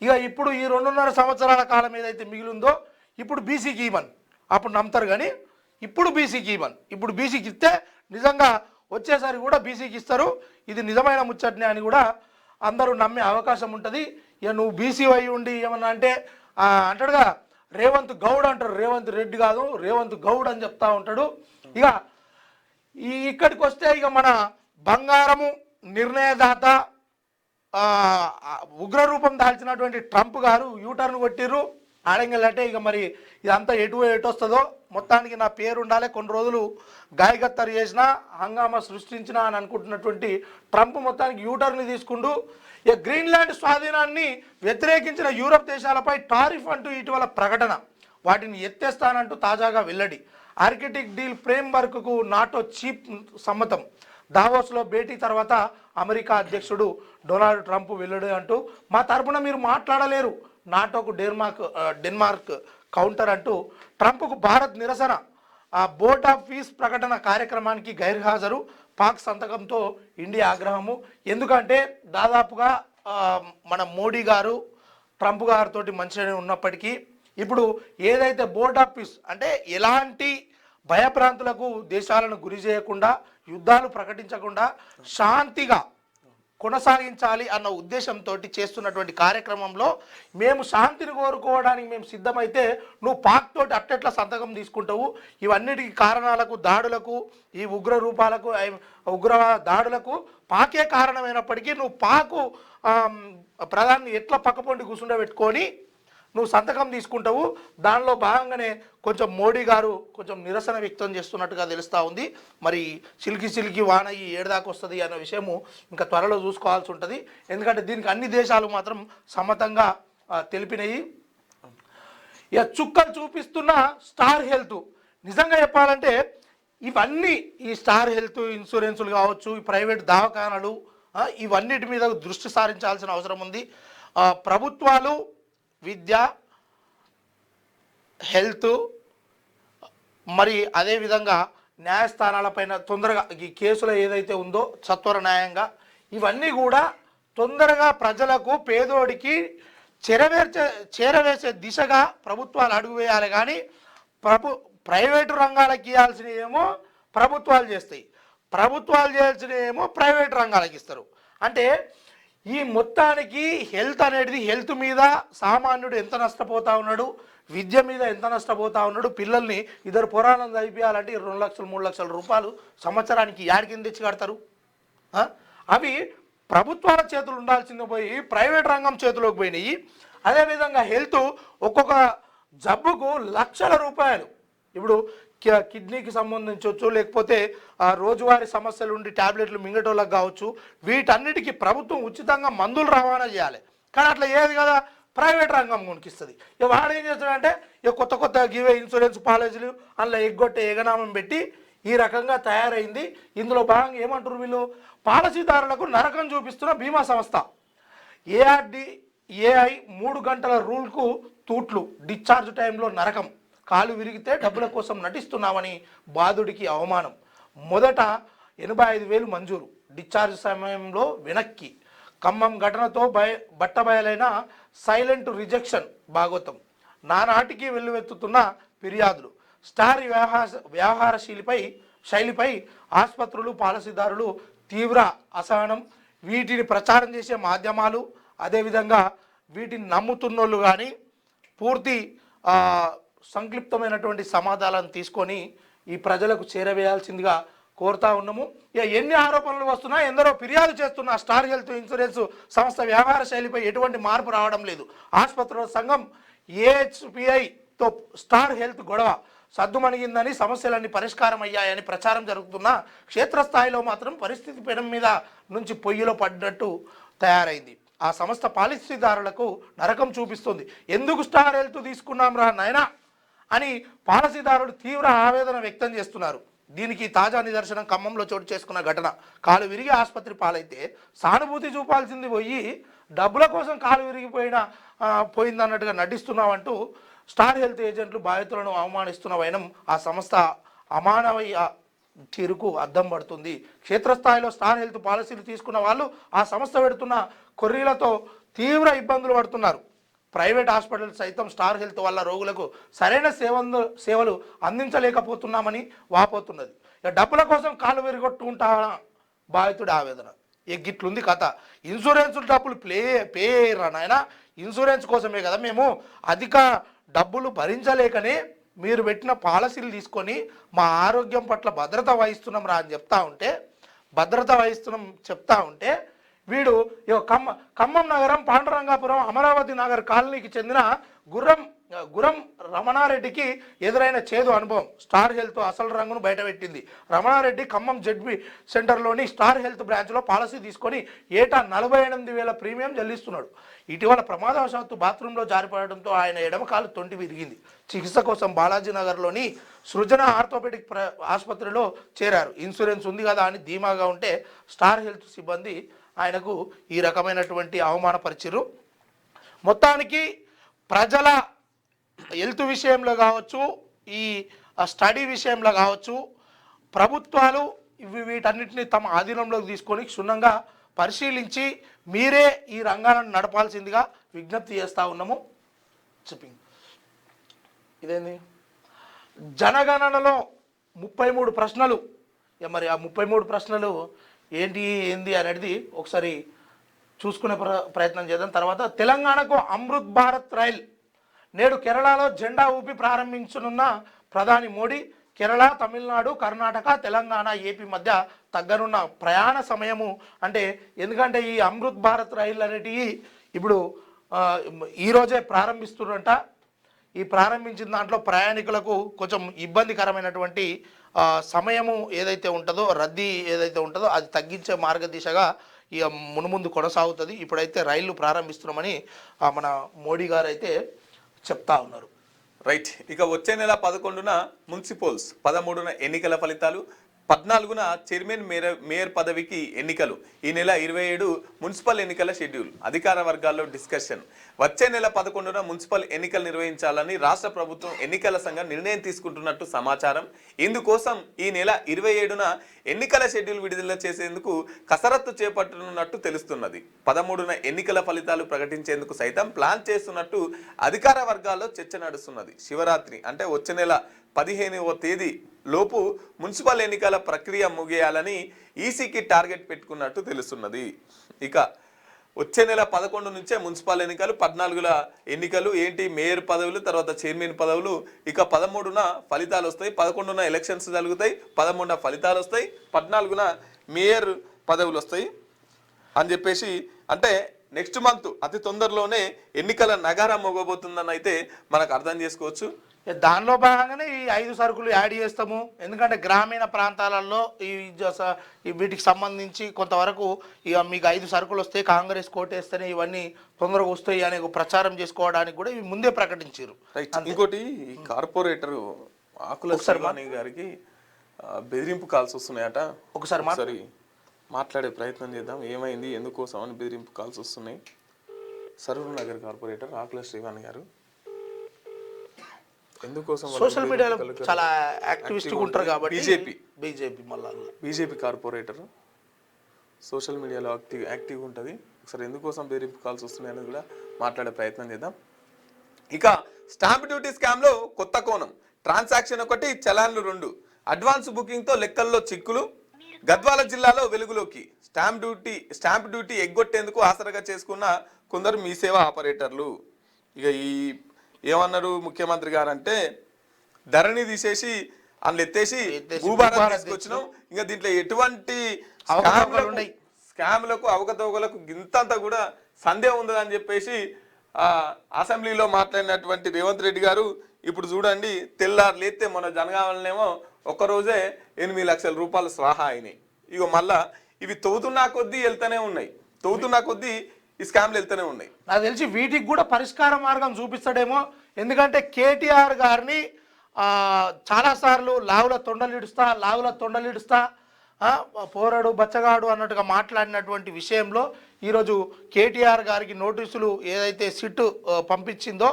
ఇక ఇప్పుడు ఈ 2.5 సంవత్సరాల కాలం ఏదైతే మిగిలిందో ఇప్పుడు బీసీకి ఇవ్వను, అప్పుడు నమ్ముతారు కానీ ఇప్పుడు బీసీకి ఇవ్వను. ఇప్పుడు బీసీకి ఇస్తే నిజంగా వచ్చేసరి కూడా బీసీకి ఇస్తారు. ఇది నిజమైన ముచ్చట్నే అని కూడా అందరూ నమ్మే అవకాశం ఉంటుంది. ఇక నువ్వు బీసీ అయి ఉండి ఏమన్నా అంటే అంటాడుగా రేవంత్ గౌడ్ అంటారు, రేవంత్ రెడ్డి కాదు రేవంత్ గౌడ్ అని చెప్తా ఉంటాడు. ఇక ఇక్కడికి వస్తే ఇక మన బంగారము నిర్ణయదాత ఉగ్రరూపం దాల్చినటువంటి ట్రంప్ గారు యూటర్న్ కొట్టిర్రు. ఆడంగల్ ఇక మరి ఇదంతా ఎటు వస్తుందో, మొత్తానికి నా పేరు ఉండాలి, కొన్ని రోజులు గాయగత్తరు చేసిన హంగామా సృష్టించిన అని అనుకుంటున్నటువంటి ట్రంప్ మొత్తానికి యూటర్న్ తీసుకుంటూ ఇక గ్రీన్లాండ్ స్వాధీనాన్ని వ్యతిరేకించిన యూరప్ దేశాలపై టారిఫ్ అంటూ ఇటీవల ప్రకటన, వాటిని ఎత్తేస్తానంటూ తాజాగా వెల్లడి. ఆర్కిటిక్ డీల్ ఫ్రేమ్వర్క్కు నాటో చీఫ్ సమ్మతం. దావోస్లో భేటీ తర్వాత అమెరికా అధ్యక్షుడు డొనాల్డ్ ట్రంప్ వెల్లడి అంటూ మా తరపున మీరు మాట్లాడలేరు, నాటోకు డెన్మార్క్ కౌంటర్ అంటూ ట్రంప్కు భారత్ నిరసన. ఆ బోర్డ్ ఆఫ్ పీస్ ప్రకటన కార్యక్రమానికి గైర్హాజరు, పాక్ సంతకంతో ఇండియా ఆగ్రహము. ఎందుకంటే దాదాపుగా మన మోడీ గారు ట్రంప్ గారితో మంచిగానే ఉన్నప్పటికీ ఇప్పుడు ఏదైతే బోర్డ్ ఆఫ్ పీస్ అంటే ఎలాంటి భయభ్రాంతులకు దేశాలను గురి చేయకుండా, యుద్ధాలు ప్రకటించకుండా శాంతిగా కొనసాగించాలి అన్న ఉద్దేశంతో చేస్తున్నటువంటి కార్యక్రమంలో మేము శాంతిని కోరుకోవడానికి మేము సిద్ధమైతే నువ్వు పాక్ తోటి అట్టెట్లా సంతకం తీసుకుంటావు? ఇవన్నిటికీ కారణాలకు, దాడులకు, ఈ ఉగ్ర రూపాలకు, ఉగ్ర దాడులకు పాకే కారణమైనప్పటికీ నువ్వు పాకు ప్రధాని ఎట్లా పక్కపొండి కూర్చుండబెట్టుకొని నువ్వు సంతకం తీసుకుంటావు? దానిలో భాగంగానే కొంచెం మోడీ గారు కొంచెం నిరసన వ్యక్తం చేస్తున్నట్టుగా తెలుస్తూ ఉంది. మరి సిల్కి వాన ఈ ఏడాదికి వస్తుంది అన్న విషయము ఇంకా త్వరలో చూసుకోవాల్సి ఉంటుంది. ఎందుకంటే దీనికి అన్ని దేశాలు మాత్రం సమ్మతంగా తెలిపినాయి. ఇక చుక్కలు చూపిస్తున్న స్టార్ హెల్త్, నిజంగా చెప్పాలంటే ఇవన్నీ ఈ స్టార్ హెల్త్ ఇన్సూరెన్సులు కావచ్చు, ఈ ప్రైవేట్ దవాఖానాలు, ఇవన్నిటి మీద దృష్టి సారించాల్సిన అవసరం ఉంది. ప్రభుత్వాలు విద్య, హెల్త్, మరి అదేవిధంగా న్యాయస్థానాలపైన తొందరగా ఈ కేసులు ఏదైతే ఉందో సత్వర న్యాయంగా ఇవన్నీ కూడా తొందరగా ప్రజలకు, పేదోడికి చేరవేసే దిశగా ప్రభుత్వాలు అడుగు వేయాలి. కానీ ప్రైవేటు రంగాలకు ఇవ్వాల్సినవి ఏమో ప్రభుత్వాలు చేస్తాయి, ప్రభుత్వాలు చేయాల్సినవి ఏమో ప్రైవేటు రంగాలకు ఇస్తారు. అంటే ఈ మొత్తానికి హెల్త్ అనేది, హెల్త్ మీద సామాన్యుడు ఎంత నష్టపోతా ఉన్నాడు, విద్య మీద ఎంత నష్టపోతా ఉన్నాడు. పిల్లల్ని ఇద్దరు పురాణం చదివించాలంటే 2 లక్షలు 3 లక్షల రూపాయలు సంవత్సరానికి యాడి కింద తెచ్చి కడతారు. అవి ప్రభుత్వాల చేతులు ఉండాల్సింది పోయి ప్రైవేట్ రంగం చేతిలోకి పోయినాయి. అదేవిధంగా హెల్త్ ఒక్కొక్క జబ్బుకు లక్షల రూపాయలు. ఇప్పుడు కిడ్నీకి సంబంధించవచ్చు, లేకపోతే రోజువారీ సమస్యలు ఉండి ట్యాబ్లెట్లు మింగటోళ్ళకి కావచ్చు, వీటన్నిటికీ ప్రభుత్వం ఉచితంగా మందులు రవాణా చేయాలి. కానీ అట్లా ఏది కదా ప్రైవేట్ రంగం కొనికిస్తుంది. ఇక వాడు ఏం చేస్తాడంటే ఇక కొత్త గివే ఇన్సూరెన్స్ పాలసీలు అందులో ఎగ్గొట్టే ఎగనామం పెట్టి ఈ రకంగా తయారైంది. ఇందులో భాగంగా ఏమంటారు వీళ్ళు, పాలసీదారులకు నరకం చూపిస్తున్న బీమా సంస్థ ఏఆర్డిఏఐ 3 గంటల రూల్కు తూట్లు, డిశ్చార్జ్ టైంలో నరకం, కాలు విరిగితే డబ్బుల కోసం నటిస్తున్నామని బాధుడికి అవమానం. మొదట 85,000 మంజూరు, డిశ్చార్జ్ సమయంలో వెనక్కి. ఖమ్మం ఘటనతో బట్టబయలైన సైలెంట్ రిజెక్షన్ భాగవతం. నానాటికి వెల్లువెత్తుతున్న ఫిర్యాదులు. స్టార్ వ్యవహార శైలిపై ఆసుపత్రులు, పాలసీదారులు తీవ్ర అసహనం. వీటిని ప్రచారం చేసే మాధ్యమాలు, అదేవిధంగా వీటిని నమ్ముతున్నోళ్ళు కానీ పూర్తి సంక్లిప్తమైనటువంటి సమాధానాలను తీసుకొని ఈ ప్రజలకు చేరవేయాల్సిందిగా కోరుతా ఉన్నాము. ఇక ఎన్ని ఆరోపణలు వస్తున్నా, ఎందరో ఫిర్యాదు చేస్తున్నా స్టార్ హెల్త్ ఇన్సూరెన్స్ సంస్థ వ్యవహార శైలిపై ఎటువంటి మార్పు రావడం లేదు. ఆసుపత్రుల సంఘం ఏహెచ్పిఐతో స్టార్ హెల్త్ గొడవ సద్దుమణిగిందని, సమస్యలన్నీ పరిష్కారం అయ్యాయని ప్రచారం జరుగుతున్న క్షేత్రస్థాయిలో మాత్రం పరిస్థితి పెనం మీద నుంచి పొయ్యిలో పడ్డట్టు తయారైంది. ఆ సంస్థ పాలసీదారులకు నరకం చూపిస్తుంది. ఎందుకు స్టార్ హెల్త్ తీసుకున్నాం రా నాయనా అని పాలసీదారులు తీవ్ర ఆవేదన వ్యక్తం చేస్తున్నారు. దీనికి తాజా నిదర్శనం ఖమ్మంలో చోటు చేసుకున్న ఘటన. కాలు విరిగి ఆసుపత్రి పాలైతే సానుభూతి చూపాల్సింది పోయి డబ్బుల కోసం కాలు పోయిందన్నట్టుగా నటిస్తున్నామంటూ స్టార్ హెల్త్ ఏజెంట్లు బాధితులను అవమానిస్తున్న వైనం ఆ సంస్థ అమానవీయ తీరుకు అద్దం పడుతుంది. క్షేత్రస్థాయిలో స్టార్ హెల్త్ పాలసీలు తీసుకున్న వాళ్ళు ఆ సంస్థ పెడుతున్న కొర్రీలతో తీవ్ర ఇబ్బందులు పడుతున్నారు. ప్రైవేట్ హాస్పిటల్స్ సైతం స్టార్ హెల్త్ వల్ల రోగులకు సరైన సేవలు అందించలేకపోతున్నామని వాపోతున్నది. ఇక డబ్బుల కోసం కాలు విరగొట్టుకుంటా బాధితుడి ఆవేదన. గిట్లుంది కథ. ఇన్సూరెన్స్ డబ్బులు పే చేయరా నాయన, ఇన్సూరెన్స్ కోసమే కదా మేము అధిక డబ్బులు భరించలేకనే మీరు పెట్టిన పాలసీలు తీసుకొని మా ఆరోగ్యం పట్ల భద్రత వహిస్తున్నాం రా అని చెప్తా ఉంటే వీడు ఖమ్మం నగరం, పాండురంగాపురం, అమరావతి నగర్ కాలనీకి చెందిన గుర్రం గురం రమణారెడ్డికి ఎదురైన చేదు అనుభవం. స్టార్ హెల్త్ అసలు రంగును బయటపెట్టింది. రమణారెడ్డి ఖమ్మం జెడ్బీ సెంటర్లోని స్టార్ హెల్త్ బ్రాంచ్లో పాలసీ తీసుకొని ఏటా 48,000 ప్రీమియం చెల్లిస్తున్నాడు. ఇటీవల ప్రమాదవశాత్తు బాత్రూంలో జారిపడడంతో ఆయన ఎడమకాలు తొంటి విరిగింది. చికిత్స కోసం బాలాజీనగర్లోని సృజన ఆర్థోపెడిక్ ఆసుపత్రిలో చేరారు. ఇన్సూరెన్స్ ఉంది కదా అని ధీమాగా ఉంటే స్టార్ హెల్త్ సిబ్బంది ఆయనకు ఈ రకమైనటువంటి అవమానపరిచిరు. మొత్తానికి ప్రజల హెల్త్ విషయంలో కావచ్చు, ఈ స్టడీ విషయంలో కావచ్చు, ప్రభుత్వాలు వీటన్నిటిని తమ ఆధీనంలోకి తీసుకొని క్షుణ్ణంగా పరిశీలించి మీరే ఈ రంగాలను నడపాల్సిందిగా విజ్ఞప్తి చేస్తూ ఉన్నాము. చెప్పింగ్ ఇదేంది జనగణనలో 33 ప్రశ్నలు. మరి ఆ 33 ప్రశ్నలు ఏంది అనేది ఒకసారి చూసుకునే ప్రయత్నం చేద్దాం. తర్వాత తెలంగాణకు అమృత్ భారత్ రైల్ నేడు కేరళలో జెండా ఊపి ప్రారంభించనున్న ప్రధాని మోడీ. కేరళ, తమిళనాడు, కర్ణాటక, తెలంగాణ, ఏపీ మధ్య తగ్గనున్న ప్రయాణ సమయము అంటే ఎందుకంటే ఈ అమృత్ భారత్ రైలు అనేటివి ఇప్పుడు ఈరోజే ప్రారంభిస్తున్నారంట. ఈ ప్రారంభించిన దాంట్లో ప్రయాణికులకు కొంచెం ఇబ్బందికరమైనటువంటి సమయము ఏదైతే ఉంటుందో, రద్దీ ఏదైతే ఉంటుందో అది తగ్గించే మార్గదిశగా ఇక మునుముందు కొనసాగుతుంది. ఇప్పుడైతే రైళ్లు ప్రారంభిస్తున్నామని మన మోడీ గారు అయితే చెప్తా ఉన్నారు. రైట్. ఇక వచ్చే నెల 11న మున్సిపల్స్, 13న ఎన్నికల ఫలితాలు, 14న చైర్మన్ మేయర్ పదవికి ఎన్నికలు, ఈ నెల 27 మున్సిపల్ ఎన్నికల షెడ్యూల్, అధికార వర్గాల్లో డిస్కషన్. వచ్చే నెల 11న మున్సిపల్ ఎన్నికలు నిర్వహించాలని రాష్ట్ర ప్రభుత్వం ఎన్నికల సంఘం నిర్ణయం తీసుకుంటున్నట్టు సమాచారం. ఇందుకోసం ఈ నెల 27న ఎన్నికల షెడ్యూల్ విడుదల చేసేందుకు కసరత్తు చేపట్టనున్నట్టు తెలుస్తున్నది. 13న ఎన్నికల ఫలితాలు ప్రకటించేందుకు సైతం ప్లాన్ చేస్తున్నట్టు అధికార వర్గాల్లో చర్చ నడుస్తున్నది. శివరాత్రి అంటే వచ్చే నెల 15వ తేదీ లోపు మున్సిపల్ ఎన్నికల ప్రక్రియ ముగియాలని ఈసీకి టార్గెట్ పెట్టుకున్నట్టు తెలుస్తున్నది. ఇక వచ్చే నెల 11 నుంచే మున్సిపల్ ఎన్నికలు, 14ల ఎన్నికలు ఏంటి మేయర్ పదవులు, తర్వాత చైర్మన్ పదవులు. ఇక 13న ఫలితాలు వస్తాయి, 11న ఎలక్షన్స్ జరుగుతాయి, 13న ఫలితాలు వస్తాయి, 14న మేయర్ పదవులు వస్తాయి అని చెప్పేసి అంటే నెక్స్ట్ మంత్ అతి తొందరలోనే ఎన్నికల నగారం మోగబోతుందని అయితే మనకు అర్థం చేసుకోవచ్చు. దానిలో భాగంగానే ఈ 5 సరుకులు యాడ్ చేస్తాము. ఎందుకంటే గ్రామీణ ప్రాంతాలలో వీటికి సంబంధించి కొంతవరకు ఇక మీకు 5 సరుకులు వస్తాయి, కాంగ్రెస్ కోటేస్తేనే ఇవన్నీ తొందరగా వస్తాయి అనే ప్రచారం చేసుకోవడానికి కూడా ఇవి ముందే ప్రకటించారు. ఇంకోటి ఈ కార్పొరేటర్ ఆకుల శ్రీవాణి గారికి బెదిరింపు కాల్స్ వస్తున్నాయట. ఒకసారి మాట్లాడే ప్రయత్నం చేద్దాం. ఏమైంది, ఎందుకోసం అని బెదిరింపు కాల్స్ వస్తున్నాయి. సరూర్ నగర్ కార్పొరేటర్ ఆకుల శ్రీవాణి గారు ఎందుకోసం సోషల్ మీడియాలో చాలా యాక్టివిస్ట్గా ఉంటారు కాబట్టి బీజేపీ కార్పొరేటర్ సోషల్ మీడియాలో యాక్టివ్గా ఉంటుంది. ఒకసారి ఎందుకోసం బెదిరింపు కాల్స్ వస్తున్నాయి అనేది కూడా మాట్లాడే ప్రయత్నం చేద్దాం. ఇక స్టాంప్ డ్యూటీ స్కామ్లో కొత్త కోణం, ట్రాన్సాక్షన్ 1, చలాన్లు 2, అడ్వాన్స్ బుకింగ్తో లెక్కల్లో చిక్కులు. గద్వాల జిల్లాలో వెలుగులోకి స్టాంప్ డ్యూటీ ఎగ్గొట్టేందుకు ఆసరగా చేసుకున్న కొందరు మీ సేవ ఆపరేటర్లు. ఇక ఈ ఏమన్నారు ముఖ్యమంత్రి గారు అంటే ధరని తీసేసి అందులో ఎత్తేసి భూభారం తీసుకొచ్చినాం. ఇంకా దీంట్లో ఎటువంటి స్కామ్లకు అవకతవకలకు ఇంతంతా కూడా సందేహం ఉందని చెప్పేసి అసెంబ్లీలో మాట్లాడినటువంటి రేవంత్ రెడ్డి గారు ఇప్పుడు చూడండి తెల్లారు లేస్తే మన జనగామనేమో ఒక్కరోజే 8 లక్షల రూపాయలు స్వాహా అయినాయి. ఇక మళ్ళా ఇవి తవ్వుతున్నా కొద్దీ వెళ్తూనే ఉన్నాయి, తవ్వుతున్నా కొద్దీ ఈ స్కామ్లు వెళ్తూనే ఉన్నాయి. నాకు తెలిసి వీటికి కూడా పరిష్కార మార్గం చూపిస్తాడేమో. ఎందుకంటే కేటీఆర్ గారిని చాలాసార్లు లావుల తొండలిడుస్తా పోరాడు బచ్చగాడు అన్నట్టుగా మాట్లాడినటువంటి విషయంలో ఈరోజు కేటీఆర్ గారికి నోటీసులు ఏదైతే సిట్ పంపించిందో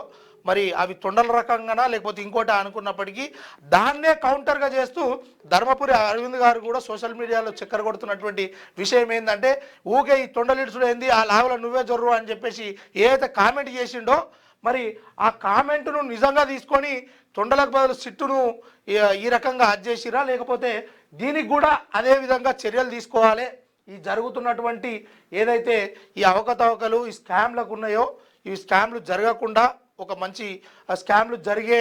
మరి అవి తొండల రకంగానా లేకపోతే ఇంకోటి అనుకున్నప్పటికీ దాన్నే కౌంటర్గా చేస్తూ ధర్మపురి అరవింద్ గారు కూడా సోషల్ మీడియాలో చక్కర కొడుతున్నటువంటి విషయం ఏంటంటే ఊకే ఈ తొండలిడుచుడు ఏంది, ఆ లావుల నువ్వే జొర్రు అని చెప్పేసి ఏదైతే కామెంట్ చేసిండో మరి ఆ కామెంట్ను నిజంగా తీసుకొని తొండలకు బదులు సిట్టును ఈ రకంగా చేసిరా లేకపోతే దీనికి కూడా అదే విధంగా చర్యలు తీసుకోవాలి. ఈ జరుగుతున్నటువంటి ఏదైతే ఈ అవకతవకలు ఈ స్కామ్లకు ఉన్నాయో ఈ స్కామ్లు జరగకుండా ఒక మంచి స్కామ్లు జరిగే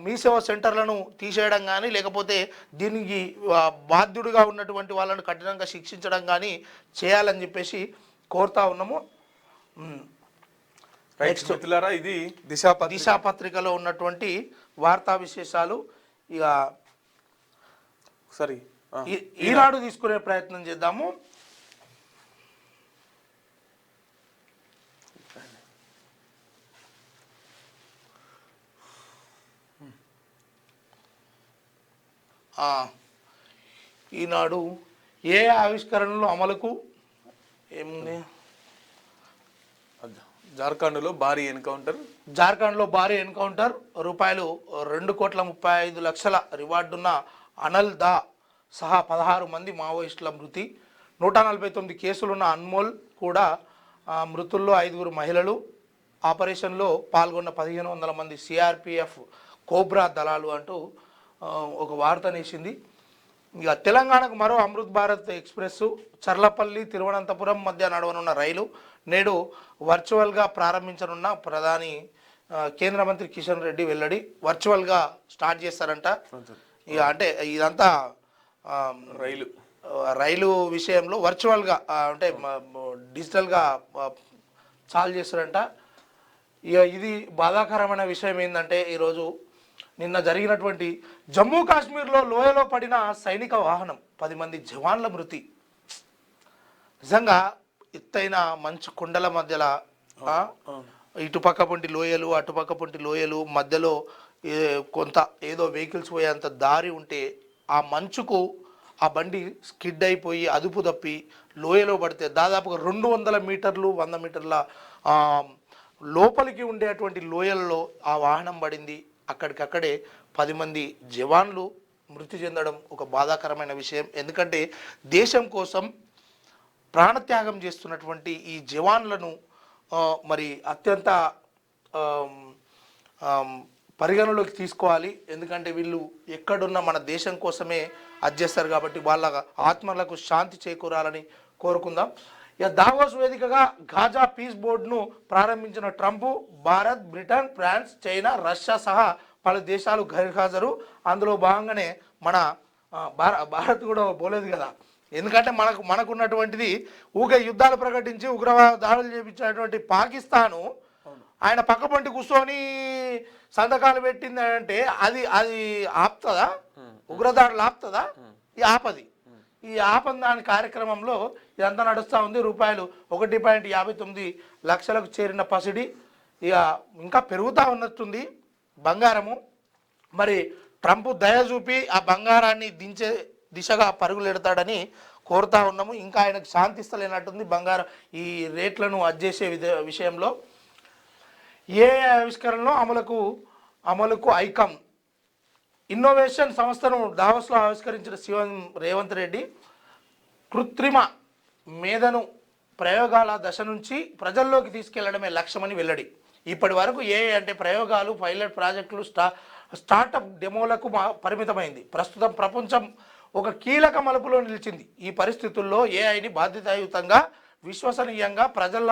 మీసేవ సెంటర్లను తీసేయడం కానీ లేకపోతే దీనికి బాధ్యుడిగా ఉన్నటువంటి వాళ్ళను కఠినంగా శిక్షించడం కానీ చేయాలని చెప్పేసి కోరుతా ఉన్నాము. నెక్స్ట్ మిత్రులారా, ఇది దిశా పత్రికలో ఉన్నటువంటి వార్తా విశేషాలు. ఇక సరే ఈనాడు తీసుకునే ప్రయత్నం చేద్దాము. ఈనాడు ఏ ఆవిష్కరణలు అమలుకు ఏముంది? జార్ఖండ్లో భారీ ఎన్కౌంటర్. జార్ఖండ్లో భారీ ఎన్కౌంటర్, రూపాయలు 2,35,00,000 రివార్డున్న అనల్ దా సహా 16 మంది మావోయిస్టుల మృతి. 149 కేసులున్న అన్మోల్ కూడా మృతుల్లో 5 మహిళలు. ఆపరేషన్లో పాల్గొన్న 1,500 మంది సిఆర్పిఎఫ్ కోబ్రా దళాలు అంటూ ఒక వార్తనేసింది. ఇక తెలంగాణకు మరో అమృత్ భారత్ ఎక్స్ప్రెస్. చర్లపల్లి తిరువనంతపురం మధ్య నడవనున్న రైలు నేడు వర్చువల్గా ప్రారంభించనున్న ప్రధాని కేంద్ర మంత్రి కిషన్ రెడ్డి వెల్లడి. వర్చువల్గా స్టార్ట్ చేస్తారంట. ఇక అంటే ఇదంతా రైలు విషయంలో వర్చువల్గా అంటే డిజిటల్గా చాలు చేస్తారంట. ఇక ఇది బాధాకరమైన విషయం ఏంటంటే, ఈరోజు నిన్న జరిగినటువంటి జమ్మూ కాశ్మీర్లో లోయలో పడిన సైనిక వాహనం 10 మంది జవాన్ల మృతి. నిజంగా ఎత్తైన మంచు కొండల మధ్యలో ఇటుపక్క పొంటి లోయలు అటుపక్క పొంటి లోయలు మధ్యలో కొంత ఏదో వెహికల్స్ పోయేంత దారి ఉంటే ఆ మంచుకు ఆ బండి స్కిడ్ అయిపోయి అదుపు తప్పి లోయలో పడితే దాదాపుగా 200 మీటర్లు 100 మీటర్ల లోపలికి ఉండేటువంటి లోయల్లో ఆ వాహనం పడింది. అక్కడికక్కడే 10 మంది జవాన్లు మృతి చెందడం ఒక బాధాకరమైన విషయం. ఎందుకంటే దేశం కోసం ప్రాణత్యాగం చేస్తున్నటువంటి ఈ జవాన్లను మరి అత్యంత పరిగణలోకి తీసుకోవాలి. ఎందుకంటే వీళ్ళు ఎక్కడున్న మన దేశం కోసమే అది చేస్తారు కాబట్టి వాళ్ళ ఆత్మలకు శాంతి చేకూరాలని కోరుకుందాం. ఇక దావోస్ వేదికగా గాజా పీస్ బోర్డును ప్రారంభించిన Trump Bharat, Britain, France, China, Russia సహా పలు దేశాలు గైర్హాజరు. అందులో భాగంగానే మన భారత్ కూడా పోలేదు కదా. ఎందుకంటే మనకున్నటువంటిది ఊకే యుద్ధాలు ప్రకటించి ఉగ్రవాద దాడులు చేపించినటువంటి పాకిస్తాను ఆయన పక్కపంటి కూర్చొని సంతకాలు పెట్టింది అంటే అది ఆపుతుందా? ఉగ్రదాడులు ఆపుతుందా? ఈ ఆపది. ఈ ఆపందాని కార్యక్రమంలో ఇదంతా నడుస్తూ ఉంది. రూపాయలు 1.59 లక్షలకు చేరిన పసిడి ఇక ఇంకా పెరుగుతూ ఉన్నట్టుంది బంగారము. మరి ట్రంప్ దయ చూపి ఆ బంగారాన్ని దించే దిశగా పరుగులెడతాడని కోరుతా ఉన్నాము. ఇంకా ఆయనకు శాంతిస్తలేనట్టుంది బంగారం ఈ రేట్లను అడ్జేసే విషయంలో. ఏ ఆవిష్కరణలో అమలుకు ఐకామ్ ఇన్నోవేషన్ సంస్థను దావోస్లో ఆవిష్కరించిన సీఎం రేవంత్ రెడ్డి కృత్రిమ మేధను ప్రయోగాల దశ నుంచి ప్రజల్లోకి తీసుకెళ్లడమే లక్ష్యమని వెల్లడి. ఇప్పటి వరకు అంటే ప్రయోగాలు, పైలట్ ప్రాజెక్టులు, స్టార్టప్ డెమోలకు పరిమితమైంది. ప్రస్తుతం ప్రపంచం ఒక కీలక మలుపులో నిలిచింది. ఈ పరిస్థితుల్లో ఏఐని బాధ్యతాయుతంగా, విశ్వసనీయంగా ప్రజల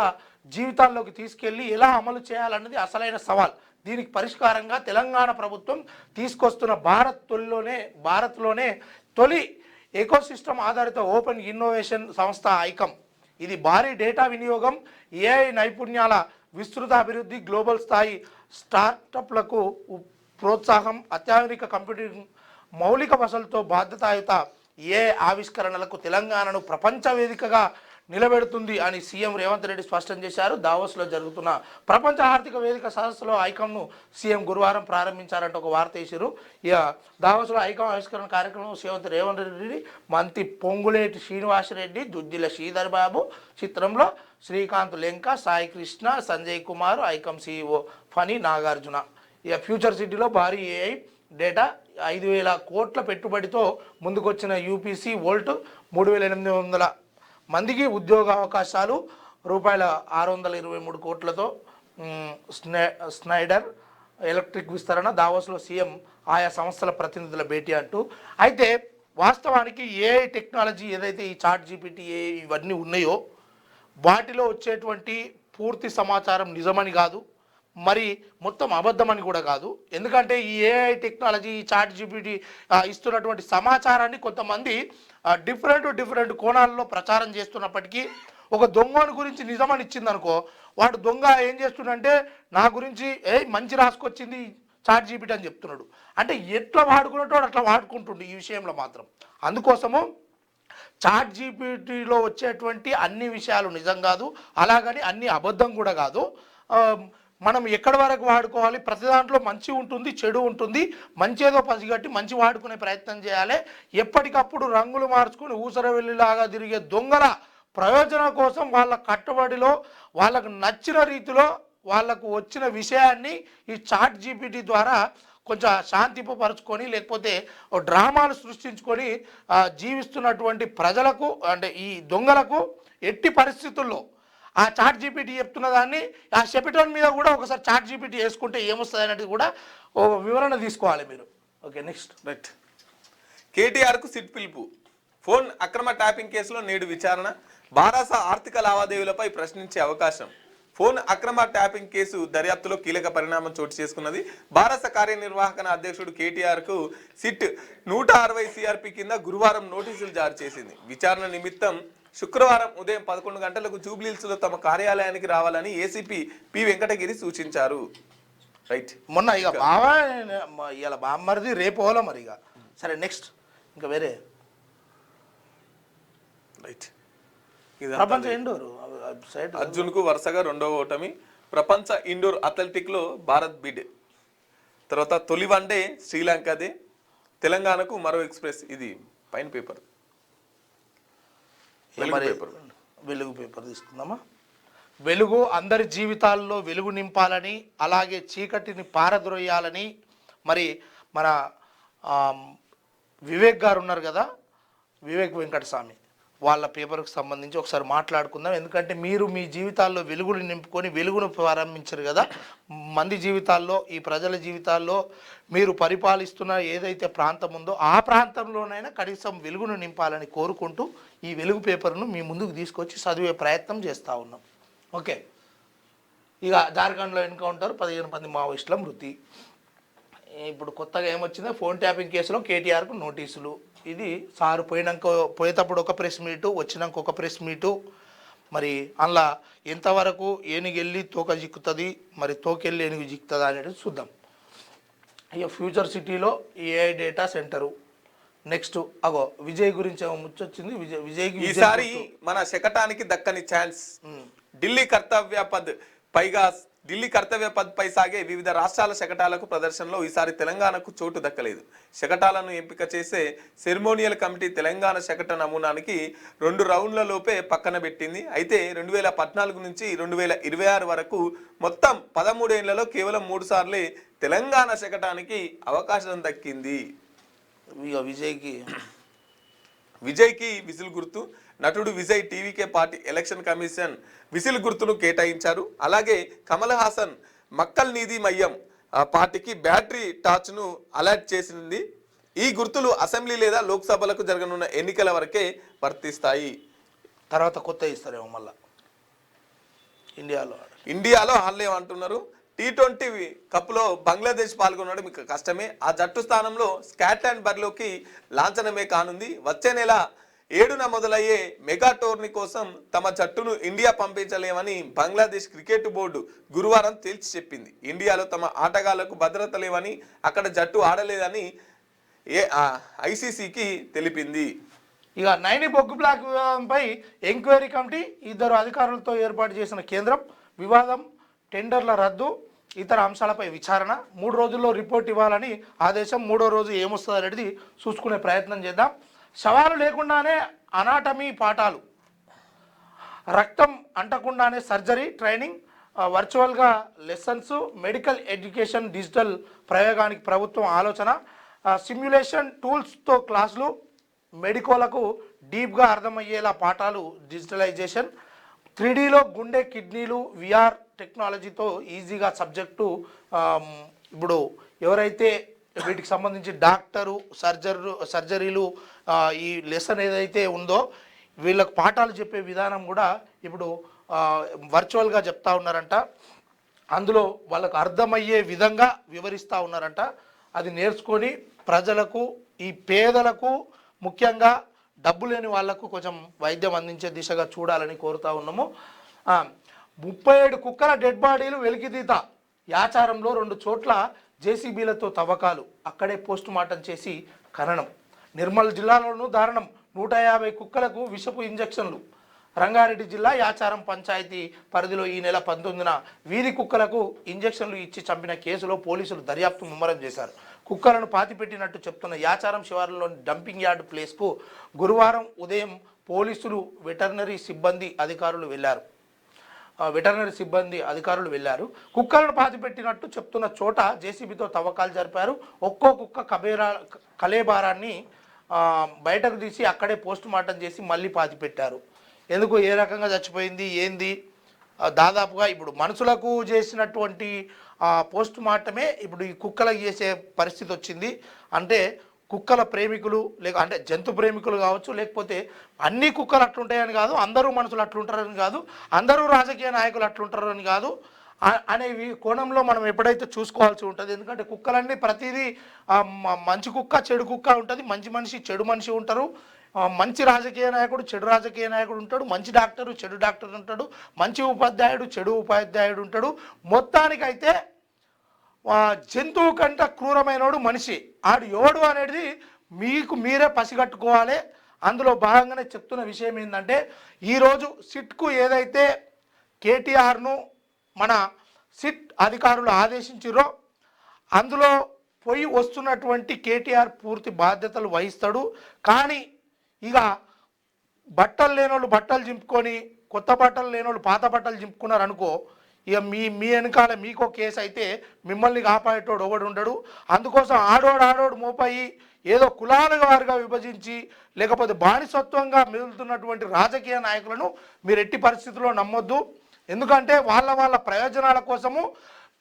జీవితాల్లోకి తీసుకెళ్లి ఎలా అమలు చేయాలన్నది అసలైన సవాల్. దీనికి పరిష్కారంగా తెలంగాణ ప్రభుత్వం తీసుకొస్తున్న భారత్లోనే తొలి ఎకోసిస్టమ్ ఆధారిత ఓపెన్ ఇన్నోవేషన్ సంస్థ ఐకమ్. ఇది భారీ డేటా వినియోగం, ఏఐ నైపుణ్యాల విస్తృత అభివృద్ధి, గ్లోబల్ స్థాయి స్టార్టప్లకు ప్రోత్సాహం, అత్యాధునిక కంప్యూటింగ్ మౌలిక వసతులతో బాధ్యతాయుత ఏ ఆవిష్కరణలకు తెలంగాణను ప్రపంచ వేదికగా నిలబెడుతుంది అని సీఎం రేవంత్ రెడ్డి స్పష్టం చేశారు. దావోస్లో జరుగుతున్న ప్రపంచ ఆర్థిక వేదిక సదస్సులో ఐకామ్ను సీఎం గురువారం ప్రారంభించారంటే ఒక వార్త వేసారు. ఇక దావోస్లో ఐకామ్ ఆవిష్కరణ కార్యక్రమం సీఎం రేవంత్ రెడ్డి, మంత్రి పొంగులేటి శ్రీనివాసరెడ్డి, దుద్దిల శ్రీధర్ బాబు, చిత్రంలో శ్రీకాంత్ లెంక, సాయి కృష్ణ, సంజయ్ కుమార్, ఐకామ్ సీఈఓ ఫణి నాగార్జున. ఇక ఫ్యూచర్ సిటీలో భారీ ఏఐ డేటా 5,000 కోట్ల పెట్టుబడితో ముందుకొచ్చిన యూపీసీ వోల్ట్ 3,800 మందికి ఉద్యోగ అవకాశాలు, రూపాయల 623 కోట్లతో స్నైడర్ ఎలక్ట్రిక్ విస్తరణ, దావోస్లో సీఎం ఆయా సంస్థల ప్రతినిధుల భేటీ అంటూ. అయితే వాస్తవానికి ఏఐ టెక్నాలజీ ఏదైతే ఈ చాట్ జీపీటీ ఇవన్నీ ఉన్నాయో వాటిలో వచ్చేటువంటి పూర్తి సమాచారం నిజమని కాదు, మరి మొత్తం అబద్ధమని కూడా కాదు. ఎందుకంటే ఈ ఏఐ టెక్నాలజీ, ఈ చాట్ జీపీటీ ఇస్తున్నటువంటి సమాచారాన్ని కొంతమంది డిఫరెంట్ కోణాల్లో ప్రచారం చేస్తున్నప్పటికీ ఒక దొంగని గురించి నిజమని ఇచ్చింది అనుకో, వాడు దొంగ ఏం చేస్తుండంటే నా గురించి మంచి రాసుకొచ్చింది చాట్ జీపీటీ అని చెప్తున్నాడు. అంటే ఎట్లా వాడుకునేటోడు అట్లా వాడుకుంటుండు ఈ విషయంలో మాత్రం. అందుకోసము చాట్ జీపీటీలో వచ్చేటువంటి అన్ని విషయాలు నిజం కాదు, అలాగని అన్ని అబద్ధం కూడా కాదు. మనం ఎక్కడి వరకు వాడుకోవాలి, ప్రతి దాంట్లో మంచి ఉంటుంది చెడు ఉంటుంది. మంచి ఏదో పసిగట్టి మంచి వాడుకునే ప్రయత్నం చేయాలి. ఎప్పటికప్పుడు రంగులు మార్చుకుని ఊసరవెల్లిలాగా తిరిగే దొంగల ప్రయోజనం కోసం వాళ్ళ కట్టుబడిలో వాళ్ళకు నచ్చిన రీతిలో వాళ్ళకు వచ్చిన విషయాన్ని ఈ చాట్ జీపీటీ ద్వారా కొంచెం శాంతింపపరుచుకొని లేకపోతే డ్రామాలు సృష్టించుకొని జీవిస్తున్నటువంటి ప్రజలకు అంటే ఈ దొంగలకు ఎట్టి పరిస్థితుల్లో ఆ చాట్ జీపీటీ చెప్తున్న దాన్ని ఆ షెపిటోన్ మీద కూడా ఒకసారి చాట్ జీపీటీ వేసుకుంటే ఏమొస్తుంది అనేది కూడా ఒక వివరణ తీసుకోవాలి మీరు. Okay, next. రైట్. కేటీఆర్కు సిట్ పిలుపు. ఫోన్ అక్రమ ట్యాపింగ్ కేసులో నేడు విచారణ. బారాస ఆర్థిక లావాదేవీలపై ప్రశ్నించే అవకాశం. ఫోన్ అక్రమ ట్యాపింగ్ కేసు దర్యాప్తులో కీలక పరిణామం చోటు చేసుకున్నది. భారత కార్యనిర్వాహక అధ్యక్షుడు కేటీఆర్కు సిట్ 160 సిఆర్పి కింద గురువారం నోటీసులు జారీ చేసింది. విచారణ నిమిత్తం శుక్రవారం ఉదయం 11 గంటలకు జూబ్లీహిల్స్లో తమ కార్యాలయానికి రావాలని ఏసీపీ పి వెంకటగిరి సూచించారు. రైట్. మొన్న ఇక బావా ఇలా బామ్మరిది రేపు పోవాలా మరి ఇక. సరే, నెక్స్ట్. ఇంకా వేరే రైట్. ప్రపంచ ఇండోర్ సైడ్ అర్జున్కు వరుసగా 2వ ఓటమి. ప్రపంచ ఇండోర్ అథ్లెటిక్లో భారత్ బిడ్. తర్వాత తొలి వన్డే శ్రీలంకదే. తెలంగాణకు మరో ఎక్స్ప్రెస్. ఇది పైన పేపర్, వెలుగు పేపర్ తీసుకుందామా. వెలుగు అందరి జీవితాల్లో వెలుగు నింపాలని, అలాగే చీకటిని పారద్రోయాలని మరి మన వివేక్ గారు ఉన్నారు కదా, వివేక్ వెంకటస్వామి, వాళ్ళ పేపర్కి సంబంధించి ఒకసారి మాట్లాడుకుందాం. ఎందుకంటే మీరు మీ జీవితాల్లో వెలుగును నింపుకొని వెలుగును ప్రారంభించారు కదా. మంది జీవితాల్లో, ఈ ప్రజల జీవితాల్లో మీరు పరిపాలిస్తున్న ఏదైతే ప్రాంతం ఉందో ఆ ప్రాంతంలోనైనా కనీసం వెలుగును నింపాలని కోరుకుంటూ ఈ వెలుగు పేపర్ను మీ ముందుకు తీసుకొచ్చి చదివే ప్రయత్నం చేస్తూ ఉన్నాం. ఓకే. ఇక జార్ఖండ్లో ఎన్కౌంటర్, 15 మంది మావోయిస్టుల మృతి. ఇప్పుడు కొత్తగా ఏమొచ్చిందో ఫోన్ ట్యాపింగ్ కేసులో కేటీఆర్కు నోటీసులు. ఇది సార్ పోయేటప్పుడు ఒక ప్రెస్ మీటు, వచ్చినాక ఒక ప్రెస్ మీటు. మరి అందులో ఎంతవరకు ఏనుగెళ్ళి తోక జిక్కుతుంది, మరి తోకెళ్ళి ఏనుగు జిక్కుతుందా అనేది చూద్దాం. ఇక ఫ్యూచర్ సిటీలో ఏఐ డేటా సెంటరు. నెక్స్ట్ అగో విజయ్ గురించి ముచ్చొచ్చింది. విజయ్కి ఈసారి మన శకటానికి దక్కని ఛాన్స్. ఢిల్లీ కర్తవ్య పద్ పై సాగే వివిధ రాష్ట్రాల శకటాలకు ప్రదర్శనలో ఈసారి తెలంగాణకు చోటు దక్కలేదు. శకటాలను ఎంపిక చేసే సెరిమోనియల్ కమిటీ తెలంగాణ శకట నమూనానికి 2 రౌండ్ల లోపే పక్కన పెట్టింది. అయితే 2014 నుంచి 2026 వరకు మొత్తం 13 ఏళ్లలో కేవలం 3 సార్లే తెలంగాణ శకటానికి అవకాశం దక్కింది. విజయ్కి విజిల్ గుర్తు. నటుడు Vijay TVK party election commission whistle గుర్తును కేటాయించారు. అలాగే కమల్ హాసన్ మక్కల్ నీతి మయ్యం పార్టీకి బ్యాటరీ టార్చ్ను అలాట్ చేసింది. ఈ గుర్తులు అసెంబ్లీ లేదా లోక్సభలకు జరగనున్న ఎన్నికల వరకే వర్తిస్తాయి. తర్వాత కొత్త ఇస్తారేమో మళ్ళా ఇండియాలో ఆడలేం అంటున్నారు. T20 కప్లో బంగ్లాదేశ్ పాల్గొనడం మీకు కష్టమే. ఆ జట్టు స్థానంలో స్కాట్లాండ్ బరిలోకి లాంఛనమే కానుంది. వచ్చే నెల 7న మొదలయ్యే మెగా టోర్నీ కోసం తమ జట్టును ఇండియా పంపించలేమని బంగ్లాదేశ్ క్రికెట్ బోర్డు గురువారం తేల్చి చెప్పింది. ఇండియాలో తమ ఆటగాళ్లకు భద్రత లేవని, అక్కడ జట్టు ఆడలేదని ఐసీసీకి తెలిపింది. ఇక నైని బొగ్గు బ్లాక్ వివాదంపై ఎంక్వైరీ కమిటీ, 2 అధికారులతో ఏర్పాటు చేసిన కేంద్రం. వివాదం, టెండర్ల రద్దు, ఇతర అంశాలపై విచారణ. 3 రోజుల్లో రిపోర్ట్ ఇవ్వాలని ఆదేశం. 3వ రోజు ఏమొస్తుంది అనేది చూసుకునే ప్రయత్నం చేద్దాం. సవాలు లేకుండానే అనాటమీ పాఠాలు, రక్తం అంటకుండానే సర్జరీ ట్రైనింగ్, వర్చువల్గా లెసన్స్, మెడికల్ ఎడ్యుకేషన్ డిజిటల్ ప్రయోగానికి ప్రభుత్వం ఆలోచన, సిమ్యులేషన్ టూల్స్తో క్లాసులు, మెడికోలకు డీప్గా అర్థమయ్యేలా పాఠాలు, డిజిటలైజేషన్, 3Dలో గుండె కిడ్నీలు, విఆర్ టెక్నాలజీతో ఈజీగా సబ్జెక్టు. ఇప్పుడు ఎవరైతే వీటికి సంబంధించి డాక్టరు, సర్జరీలు ఈ లెసన్ ఏదైతే ఉందో వీళ్ళకు పాఠాలు చెప్పే విధానం కూడా ఇప్పుడు వర్చువల్గా చెప్తా ఉన్నారంట. అందులో వాళ్ళకు అర్థమయ్యే విధంగా వివరిస్తూ ఉన్నారంట. అది నేర్చుకొని ప్రజలకు, ఈ పేదలకు, ముఖ్యంగా డబ్బు లేని వాళ్లకు కొంచెం వైద్యం అందించే దిశగా చూడాలని కోరుతా ఉన్నాము. 37 కుక్కల డెడ్ బాడీలు వెలికితీత. యాచారంలో 2 చోట్ల జేసీబీలతో తవ్వకాలు, అక్కడే పోస్ట్ మార్టం చేసి ఖననం. నిర్మల్ జిల్లాలోనూ దారుణం, 150 కుక్కలకు విషపు ఇంజెక్షన్లు. రంగారెడ్డి జిల్లా యాచారం పంచాయతీ పరిధిలో ఈ నెల 19న వీధి కుక్కలకు ఇంజెక్షన్లు ఇచ్చి చంపిన కేసులో పోలీసులు దర్యాప్తు ముమ్మరం చేశారు. కుక్కలను పాతిపెట్టినట్టు చెప్తున్న యాచారం శివారులోని డంపింగ్ యార్డ్ ప్లేస్కు గురువారం ఉదయం పోలీసులు వెటర్నరీ సిబ్బంది అధికారులు వెళ్లారు. కుక్కలను పాతిపెట్టినట్టు చెప్తున్న చోట జేసీబీతో తవ్వకాలు జరిపారు. ఒక్కో కుక్క కలేబారాన్ని బయటకు తీసి అక్కడే పోస్ట్ మార్టం చేసి మళ్ళీ పాతిపెట్టారు. ఎందుకు, ఏ రకంగా చచ్చిపోయింది ఏంది, దాదాపుగా ఇప్పుడు మనుషులకు చేసినటువంటి పోస్ట్ మార్టమే ఇప్పుడు ఈ కుక్కలకు చేసే పరిస్థితి వచ్చింది. అంటే కుక్కల ప్రేమికులు అంటే జంతు ప్రేమికులు కావచ్చు, లేకపోతే అన్ని కుక్కలు అట్లుంటాయని కాదు, అందరూ మనుషులు అట్లుంటారని కాదు, అందరూ రాజకీయ నాయకులు అట్లుంటారని కాదు అనేవి కోణంలో మనం ఎప్పుడైతే చూసుకోవాల్సి ఉంటుంది. ఎందుకంటే కుక్కలన్నీ ప్రతిదీ మంచి కుక్క చెడు కుక్క ఉంటుంది, మంచి మనిషి చెడు మనిషి ఉంటారు, మంచి రాజకీయ నాయకుడు చెడు రాజకీయ నాయకుడు ఉంటాడు, మంచి డాక్టరు చెడు డాక్టర్ ఉంటాడు, మంచి ఉపాధ్యాయుడు చెడు ఉపాధ్యాయుడు ఉంటాడు. మొత్తానికైతే జంతువు కంట క్రూరమైనోడు మనిషి. ఆడు ఎవడు అనేది మీరే పసిగట్టుకోవాలి. అందులో భాగంగానే చెప్తున్న విషయం ఏంటంటే, ఈరోజు సిట్కు ఏదైతే కేటీఆర్ను మన సిట్ అధికారులు ఆదేశించారో అందులో పోయి వస్తున్నటువంటి కేటీఆర్ పూర్తి బాధ్యతలు వహిస్తాడు. కానీ ఇక బట్టలు లేనోళ్ళు బట్టలు చింపుకొని, కొత్త బట్టలు లేనోళ్ళు పాత బట్టలు చింపుకున్నారు అనుకో, ఇక మీ వెనకాల మీకో కేసు అయితే మిమ్మల్ని కాపాడేటోడు ఒకడు ఉండడు. అందుకోసం ఆడోడు మోపాయి ఏదో కులాల వారుగా విభజించి లేకపోతే బానిసత్వంగా మిగులుతున్నటువంటి రాజకీయ నాయకులను మీరు ఎట్టి పరిస్థితుల్లో నమ్మొద్దు. ఎందుకంటే వాళ్ళ ప్రయోజనాల కోసము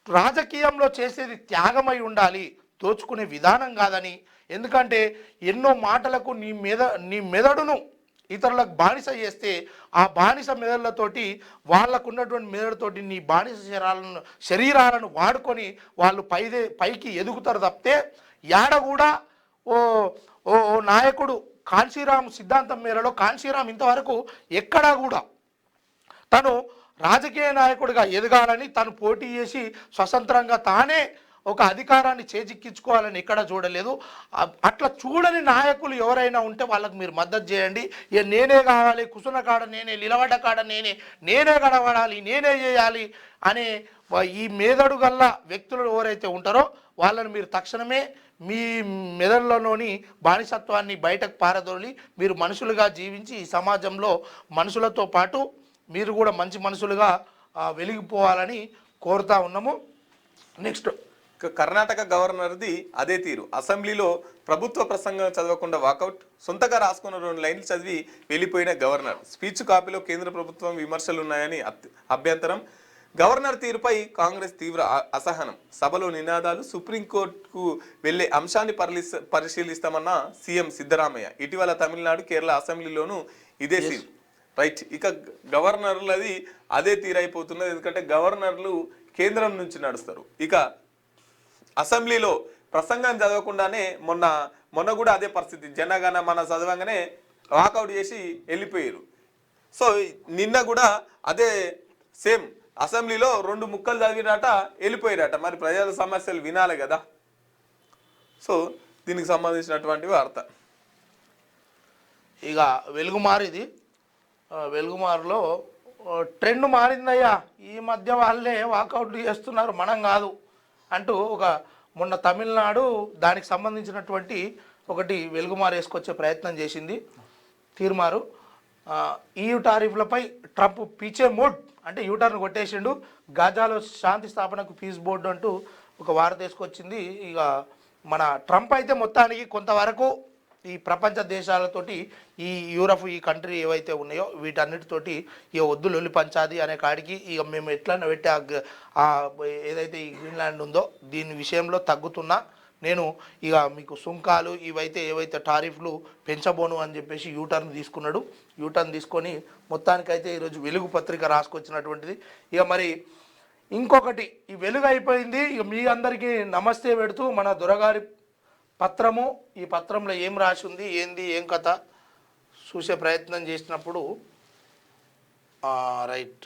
రాజకీయంలో చేసేది త్యాగమై ఉండాలి, దోచుకునే విధానం కాదని. ఎందుకంటే ఎన్నో మాటలకు నీ మెదడును ఇతరులకు బానిస చేస్తే ఆ బానిస మెదడులతోటి వాళ్ళకు ఉన్నటువంటి మెదడుతోటి నీ బానిస శరీరాలను వాడుకొని వాళ్ళు పైకి ఎదుగుతారు తప్పితే యాడ కూడా ఓ నాయకుడు కాన్షీరామ్ సిద్ధాంతం మేరలో కాన్షీరామ్ ఇంతవరకు ఎక్కడా కూడా తను రాజకీయ నాయకుడిగా ఎదగాలని తను పోటీ చేసి స్వతంత్రంగా తానే ఒక అధికారాన్ని చేజిక్కించుకోవాలని ఎక్కడ చూడలేదు. అట్లా చూడని నాయకులు ఎవరైనా ఉంటే వాళ్ళకు మీరు మద్దతు చేయండి. నేనే కావాలి, కుసున కాడ నేనే, నిలబడ్డ కాడ నేనే గడవడాలి, నేనే చేయాలి అనే ఈ మెదడు గల్ల వ్యక్తులు ఎవరైతే ఉంటారో వాళ్ళని మీరు తక్షణమే మీ మెదడులోని బానిసత్వాన్ని బయటకు పారదోలి మీరు మనుషులుగా జీవించి ఈ సమాజంలో మనుషులతో పాటు మీరు కూడా మంచి మనుషులుగా వెలిగిపోవాలని కోరుతా ఉన్నాము. నెక్స్ట్, కర్ణాటక గవర్నర్ది అదే తీరు. అసెంబ్లీలో ప్రభుత్వ ప్రసంగం చదవకుండా వాకౌట్, సొంతగా రాసుకున్న 2 లైన్లు చదివి వెళ్ళిపోయిన గవర్నర్. స్పీచ్ కాపీలో కేంద్ర ప్రభుత్వం విమర్శలున్నాయని అభ్యంతరం. గవర్నర్ తీరుపై కాంగ్రెస్ తీవ్ర అసహనం. సభలో నినాదాలు. సుప్రీంకోర్టుకు వెళ్లే అంశాన్ని పరిశీలిస్తామన్న సీఎం సిద్ధరామయ్య. ఇటీవల తమిళనాడు కేరళ అసెంబ్లీలోనూ ఇదే సీన్. రైట్, ఇక గవర్నర్లది అదే తీరైపోతున్నది. ఎందుకంటే గవర్నర్లు కేంద్రం నుంచి నడుస్తారు. ఇక అసెంబ్లీలో ప్రసంగం చదవకుండానే మొన్న కూడా అదే పరిస్థితి. జనగణ మన చదవంగానే వాకౌట్ చేసి వెళ్ళిపోయారు. సో నిన్న కూడా అదే సేమ్ అసెంబ్లీలో 2 ముక్కలు చదివినట వెళ్ళిపోయారట. మరి ప్రజల సమస్యలు వినాలి కదా. సో దీనికి సంబంధించినటువంటి వార్త. ఇక వెలుగుమారులో ట్రెండ్ మారిందయ్యా. ఈ మధ్య వాళ్ళే వాకౌట్ చేస్తున్నారు, మనం కాదు అంటూ మొన్న తమిళనాడు దానికి సంబంధించినటువంటి ఒకటి వెలుగుమారు వేసుకొచ్చే ప్రయత్నం చేసింది. తీర్మారు EU టారిఫ్లపై ట్రంప్ పీచే మోడ్ అంటే యూటర్న్ కొట్టేసిండు. గాజాలో శాంతి స్థాపనకు పీస్ బోర్డు అంటూ ఒక వార్త తీసుకొచ్చింది. ఇక మన ట్రంప్ అయితే మొత్తానికి కొంతవరకు ఈ ప్రపంచ దేశాలతోటి ఈ యూరప్ ఈ కంట్రీ ఏవైతే ఉన్నాయో వీటన్నిటితోటి ఇక వద్దు లొల్లి పంచాది అనే కాడికి ఇక మేము ఎట్లన్నా పెట్టి ఏదైతే ఈ గ్రీన్లాండ్ ఉందో దీని విషయంలో తగ్గుతున్నా నేను ఇక మీకు సుంకాలు ఏవైతే టారిఫ్లు పెంచబోను అని చెప్పేసి యూటర్న్ తీసుకున్నాడు. యూటర్న్ తీసుకొని మొత్తానికైతే ఈరోజు వెలుగు పత్రిక రాసుకొచ్చినటువంటిది. ఇక మరి ఇంకొకటి ఈ వెలుగు అయిపోయింది. ఇక మీ అందరికీ నమస్తే పెడుతూ మన దొరగారి పత్రము, ఈ పత్రంలో ఏం రాసి ఉంది ఏంది ఏం కథ చూసే ప్రయత్నం చేసినప్పుడు రైట్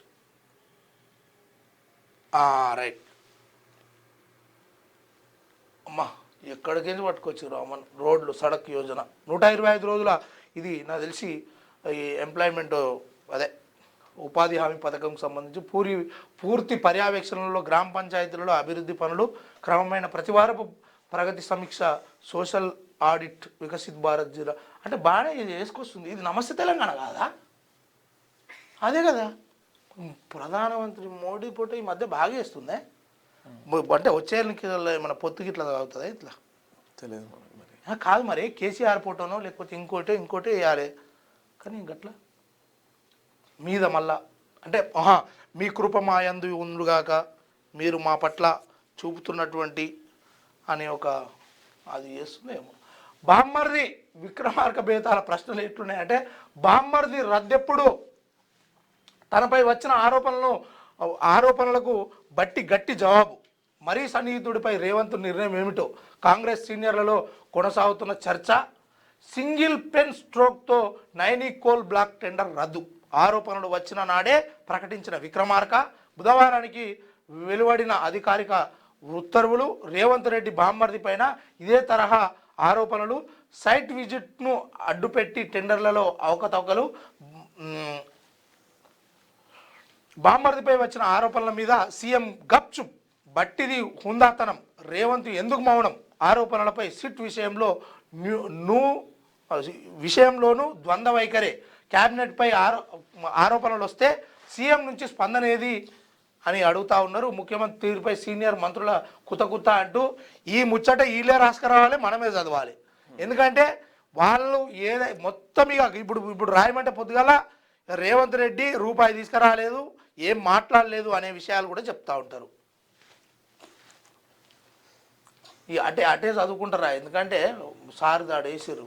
రైట్ అమ్మా ఎక్కడికెళ్ళి పట్టుకొచ్చారు రామన్ రోడ్లు సడక్ యోజన 125 రోజుల ఇది నాకు తెలిసి ఈ ఎంప్లాయ్మెంట్ అదే ఉపాధి హామీ పథకంకు సంబంధించి పూర్తి పర్యవేక్షణలో గ్రామ పంచాయతీలలో అభివృద్ధి పనులు క్రమమైన ప్రతివారపు ప్రగతి సమీక్ష సోషల్ ఆడిట్ వికసిత్ భారత్ జిల్లా అంటే బాగానే ఇది వేసుకొస్తుంది. ఇది నమస్తే తెలంగాణ కాదా? అదే కదా ప్రధానమంత్రి మోడీ పూట ఈ మధ్య బాగా వేస్తుందే. అంటే వచ్చే ఎన్నికల్లో మన పొత్తుకి ఇట్లా అవుతుందా ఇట్లా తెలియదు మరి. కాదు మరి కేసీఆర్ ఫోటోనో లేకపోతే ఇంకోటి వేయాలి కానీ గట్లా మీద మళ్ళా అంటే మీ కృప మా యందు ఉండుగాక మీరు మా పట్ల చూపుతున్నటువంటి అనే ఒక అది చేస్తుందేమో. బామ్మర్ది విక్రమార్క భేదాల ప్రశ్నలు ఎట్లున్నాయంటే బామ్మర్ది రద్దెప్పుడు తనపై వచ్చిన ఆరోపణలకు బట్టి గట్టి జవాబు. మరీ సన్నిహితుడిపై రేవంత్ నిర్ణయం ఏమిటో కాంగ్రెస్ సీనియర్లలో కొనసాగుతున్న చర్చ. సింగిల్ పెన్ స్ట్రోక్తో నైనీ కోల్ బ్లాక్ టెండర్ రద్దు. ఆరోపణలు వచ్చిన నాడే ప్రకటించిన విక్రమార్క బుధవారానికి వెలువడిన అధికారిక ఉత్తర్వులు. రేవంత్ రెడ్డి బామ్మర్ది పైన ఇదే తరహా ఆరోపణలు. సైట్ విజిట్ను అడ్డుపెట్టి టెండర్లలో అవకతవకలు. బామ్మర్దిపై వచ్చిన ఆరోపణల మీద సీఎం గప్చుప్. బట్టిది హుందాతనం. రేవంత్ ఎందుకు మౌనం? ఆరోపణలపై సిట్ విషయంలోనూ ద్వంద్వ వైఖరే. క్యాబినెట్పై ఆరోపణలు వస్తే సీఎం నుంచి స్పందన ఏది అని అడుగుతా ఉన్నారు. ముఖ్యమంత్రి తీరుపై సీనియర్ మంత్రుల కుత అంటూ ఈ ముచ్చట వీళ్ళే రాసుకురావాలి, మనమే చదవాలి. ఎందుకంటే వాళ్ళు మొత్తం ఇక ఇప్పుడు రాయమంటే పొద్దుగల రేవంత్ రెడ్డి రూపాయి తీసుకురాలేదు, ఏం మాట్లాడలేదు అనే విషయాలు కూడా చెప్తా ఉంటారు. అటే చదువుకుంటారా? ఎందుకంటే సార్ దాడు వేసారు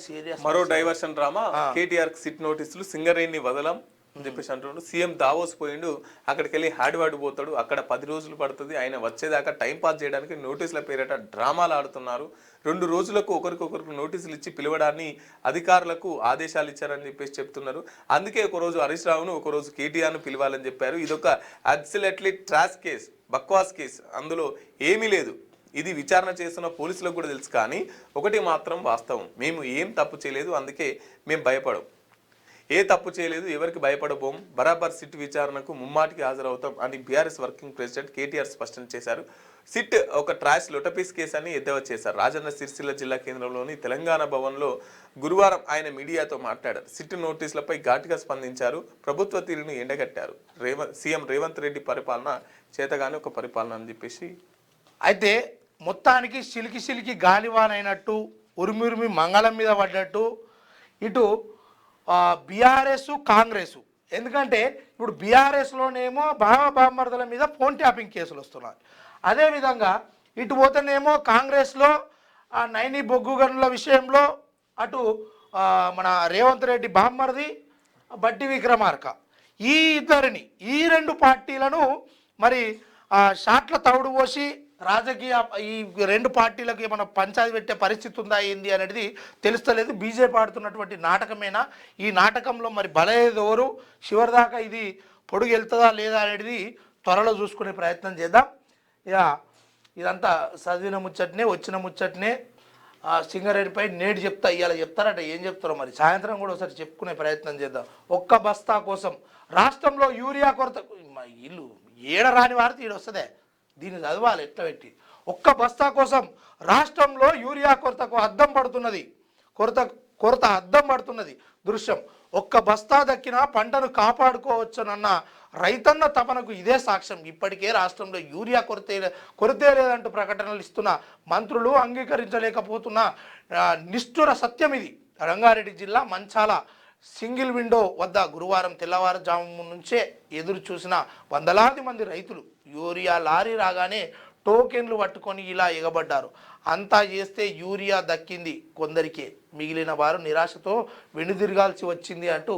సీరియస్. మరో డైవర్షన్ డ్రామా. కేటీఆర్ సిట్ నోటీసులు సింగరేణి వదలం అని చెప్పేసి అంటున్నాడు. సీఎం దావోస్ పోయిండు, అక్కడికి వెళ్ళి హాడివాడి పోతాడు, అక్కడ 10 రోజులు పడుతుంది, ఆయన వచ్చేదాకా టైం పాస్ చేయడానికి నోటీసుల పేరిట డ్రామాలు ఆడుతున్నారు. 2 రోజులకు ఒకరికొకరికి నోటీసులు ఇచ్చి పిలవడాన్ని అధికారులకు ఆదేశాలు ఇచ్చారని చెప్పేసి చెప్తున్నారు. అందుకే ఒకరోజు హరీష్ రావును ఒకరోజు కేటీఆర్ను పిలవాలని చెప్పారు. ఇదొక అబ్సల్యూట్లీ ట్రాష్ కేస్, బక్వాస్ కేసు, అందులో ఏమీ లేదు. ఇది విచారణ చేస్తున్న పోలీసులకు కూడా తెలుసు. కానీ ఒకటి మాత్రం వాస్తవం, మేము ఏం తప్పు చేయలేదు, అందుకే మేము భయపడం. ఏ తప్పు చేయలేదు, ఎవరికి భయపడబోం, బరాబర్ సిట్ విచారణకు ముమ్మాటికి హాజరవుతాం అని బీఆర్ఎస్ వర్కింగ్ ప్రెసిడెంట్ కేటీఆర్ స్పష్టం చేశారు. సిట్ ఒక ట్రాష్ లొటపీస్ కేసు అని ఎద్దేవా చేశారు. రాజన్న సిరిసిల్ల జిల్లా కేంద్రంలోని తెలంగాణ భవన్లో గురువారం ఆయన మీడియాతో మాట్లాడారు. సిట్ నోటీసులపై ఘాటుగా స్పందించారు. ప్రభుత్వ తీరును ఎండగట్టారు. సీఎం రేవంత్ రెడ్డి పరిపాలన చేతగానే ఒక పరిపాలన అని చెప్పేసి. అయితే మొత్తానికి సిలికి గాలివానైనట్టు ఉరిమి మంగళం మీద పడ్డట్టు ఇటు బీఆర్ఎస్ కాంగ్రెస్. ఎందుకంటే ఇప్పుడు బీఆర్ఎస్లోనేమో బామర్దల మీద ఫోన్ ట్యాపింగ్ కేసులు వస్తున్నాయి. అదేవిధంగా ఇటు పోతేనేమో కాంగ్రెస్లో నైని బొగ్గు గనుల విషయంలో అటు మన రేవంత్ రెడ్డి బామ్మర్ది బట్టి విక్రమార్క ఈ ఇద్దరిని ఈ 2 పార్టీలను మరి షాట్ల తవుడు పోసి రాజకీయ ఈ 2 పార్టీలకు ఏమైనా పంచాయతీ పెట్టే పరిస్థితి ఉందా ఏంది అనేది తెలుస్తలేదు. బీజేపీ ఆడుతున్నటువంటి నాటకమేనా? ఈ నాటకంలో మరి బలయ్యేది ఎవరు? చివరిదాకా ఇది పొడుగు వెళ్తుందా లేదా అనేది త్వరలో చూసుకునే ప్రయత్నం చేద్దాం. ఇక ఇదంతా చదివిన ముచ్చట్నే వచ్చిన ముచ్చట్నే. సింగరేణిపై నేడు ఇవాళ చెప్తారట, ఏం చెప్తారో మరి సాయంత్రం కూడా ఒకసారి చెప్పుకునే ప్రయత్నం చేద్దాం. ఒక్క బస్తా కోసం రాష్ట్రంలో యూరియా కొరత. ఇల్లు ఏడ రాని వారితో ఈడ వస్తుందే, దీన్ని చదవాలి ఎట్లా పెట్టి. ఒక్క బస్తా కోసం రాష్ట్రంలో యూరియా కొరతకు అద్దం పడుతున్నది. కొరత అద్దం పడుతున్నది దృశ్యం. ఒక్క బస్తా దక్కినా పంటను కాపాడుకోవచ్చునన్న రైతన్న తపనకు ఇదే సాక్ష్యం. ఇప్పటికే రాష్ట్రంలో యూరియా కొరతే లేదంటూ ప్రకటనలు ఇస్తున్న మంత్రులు అంగీకరించలేకపోతున్న నిష్ఠుర సత్యం ఇది. రంగారెడ్డి జిల్లా మంచాల సింగిల్ విండో వద్ద గురువారం తెల్లవారుజాము నుంచే ఎదురు చూసిన వందలాది మంది రైతులు యూరియా లారీ రాగానే టోకెన్లు పట్టుకొని ఇలా ఎగబడ్డారు. అంతా చేస్తే యూరియా దక్కింది కొందరికే, మిగిలిన వారు నిరాశతో వెనుదిరగాల్సి వచ్చింది అంటూ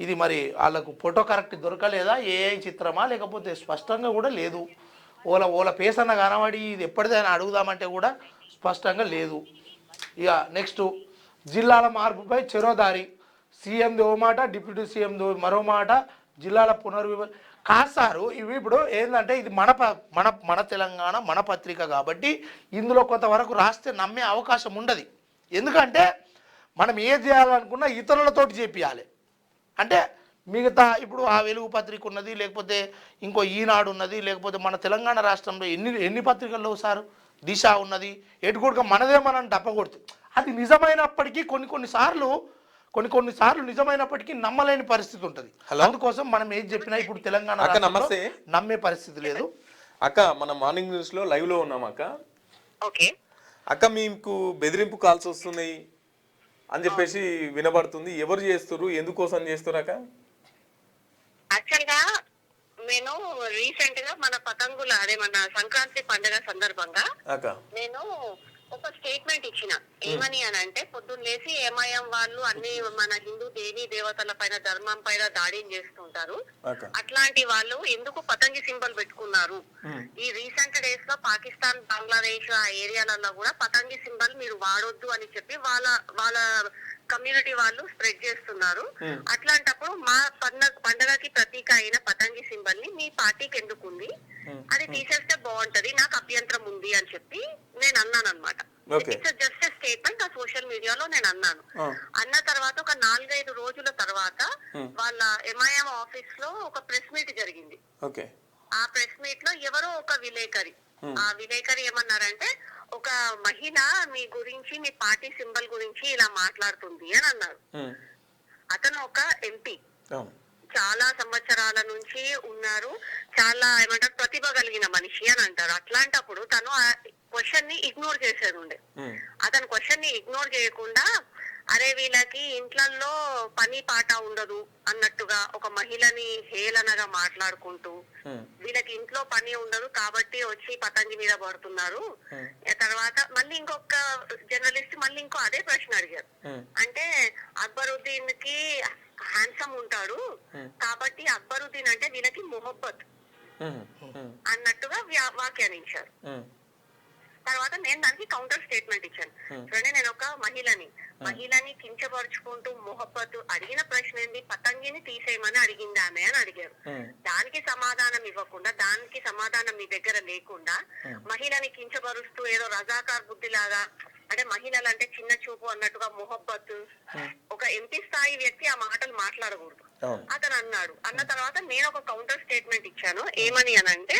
ఇది మరి వాళ్ళకు ఫోటో కరెక్ట్ దొరకలేదా, ఏఐ చిత్రమా లేకపోతే స్పష్టంగా కూడా లేదు. ఓల పేసన్న కనబడి ఇది ఎప్పటిదైనా అడుగుదామంటే కూడా స్పష్టంగా లేదు. ఇక నెక్స్ట్ జిల్లాల మార్పుపై చెరోదారి. సీఎంది ఓ మాట, డిప్యూటీ సీఎంది మరో మాట, జిల్లాల కాదు సారు. ఇవి ఇప్పుడు ఏంటంటే ఇది మన తెలంగాణ మన పత్రిక కాబట్టి ఇందులో కొంతవరకు రాస్తే నమ్మే అవకాశం ఉండదు. ఎందుకంటే మనం ఏది చేయాలనుకున్నా ఇతరులతోటి చేపియాలి. అంటే మిగతా ఇప్పుడు ఆ వెలుగు పత్రిక ఉన్నది, లేకపోతే ఇంకో ఈనాడు ఉన్నది, లేకపోతే మన తెలంగాణ రాష్ట్రంలో ఎన్ని పత్రికల్లో సారు దిశ ఉన్నది, ఎటుకొడుక మనదే మనం డప్పగొడుతుంది. అది నిజమైనప్పటికీ కొన్నిసార్లు నిజమైనప్పటికీ నమ్మలేని పరిస్థితి ఉంటుంది. అందుకోసం మనం ఏది చెప్పినా ఇప్పుడు తెలంగాణ నమస్తే నమ్మే పరిస్థితి లేదు. అక్క మన మార్నింగ్ న్యూస్ లో లైవ్ లో ఉన్నాం అక్క. ఓకే అక్క మీకు బెదిరింపు కాల్స్ వస్తున్నాయి అని చెప్పేసి వినబడుతుంది. ఎవరు చేస్తారు, ఎందుకోసం చేస్తారు అక్క? యాక్చువల్ గా నేను రీసెంట్ గా మన పతంగుల అదే మన సంక్రాంతి పండుగ సందర్భంగా నేను ఒక స్టేట్మెంట్ ఇచ్చిన. ఏమని అని అంటే, పొద్దున్న లేసి ఎంఐఎం వాళ్ళు అన్ని మన హిందూ దేవీ దేవతల పైన ధర్మం పైన దాడిని చేస్తుంటారు. అట్లాంటి వాళ్ళు ఎందుకు పతంగి సింబల్ పెట్టుకున్నారు? ఈ రీసెంట్ డేస్ లో పాకిస్తాన్ బంగ్లాదేశ్ ఆ ఏరియాలలో కూడా పతంగి సింబల్ మీరు వాడొద్దు అని చెప్పి వాళ్ళ కమ్యూనిటీ వాళ్ళు స్ప్రెడ్ చేస్తున్నారు. అట్లాంటప్పుడు మా పండగకి ప్రతీక అయిన పతంగి సింబల్ ని మీ పార్టీకి ఎందుకుంది, అది తీసేస్తే బాగుంటది, నాకు అభ్యంతరం ఉంది అని చెప్పి నేను అన్నాను అనమాట. ఇట్స్ జస్ట్ స్టేట్మెంట్ ఆ సోషల్ మీడియాలో నేను అన్నాను. అన్న తర్వాత ఒక 4-5 రోజుల తర్వాత వాళ్ళ ఎంఐఎం ఆఫీస్ లో ఒక ప్రెస్ మీట్ జరిగింది. ఆ ప్రెస్ మీట్ లో ఎవరో ఒక విలేకరి ఏమన్నారంటే, ఒక మహిళ మీ గురించి మీ పార్టీ సింబల్ గురించి ఇలా మాట్లాడుతుంది అని అన్నారు. అతను ఒక ఎంపీ, చాలా సంవత్సరాల నుంచి ఉన్నారు, చాలా ఏమంటారు ప్రతిభ కలిగిన మనిషి అని అంటారు. అట్లాంటప్పుడు తను ఆ క్వశ్చన్ ని ఇగ్నోర్ చేసేది ఉండే. అతను క్వశ్చన్ ని ఇగ్నోర్ చేయకుండా, అరే వీళ్ళకి ఇంట్లల్లో పని పాట ఉండదు అన్నట్టుగా ఒక మహిళని హేళనగా మాట్లాడుకుంటూ, వీళ్ళకి ఇంట్లో పని ఉండదు కాబట్టి వచ్చి పతంగి మీద పడుతున్నారు. తర్వాత మళ్ళీ ఇంకొక జర్నలిస్ట్ మళ్ళీ ఇంకో అదే ప్రశ్న అడిగారు. అంటే అక్బరుద్దీన్ కి హ్యాండ్సమ్ ఉంటాడు కాబట్టి అక్బరుద్దీన్ అంటే వీళ్ళకి మొహబ్బత్ అన్నట్టుగా వ్యాఖ్యానించారు. తర్వాత నేను దానికి కౌంటర్ స్టేట్మెంట్ ఇచ్చాను. చూడండి, నేను ఒక మహిళని కించపరుచుకుంటూ మొహబ్బత్ అడిగిన ప్రశ్న ఏంది, పతంగిని తీసేయమని అడిగింది ఆమె అని అడిగారు. దానికి సమాధానం ఇవ్వకుండా, దానికి సమాధానం మీ దగ్గర లేకుండా మహిళని కించపరుస్తూ ఏదో రజాకార్ బుద్ధి లాగా, అంటే మహిళలు అంటే చిన్న చూపు అన్నట్టుగా మొహబ్బత్, ఒక ఎంపీ స్థాయి వ్యక్తి ఆ మాటలు మాట్లాడకూడదు అతను అన్నాడు. అన్న తర్వాత నేను ఒక కౌంటర్ స్టేట్మెంట్ ఇచ్చాను. ఏమని అనంటే,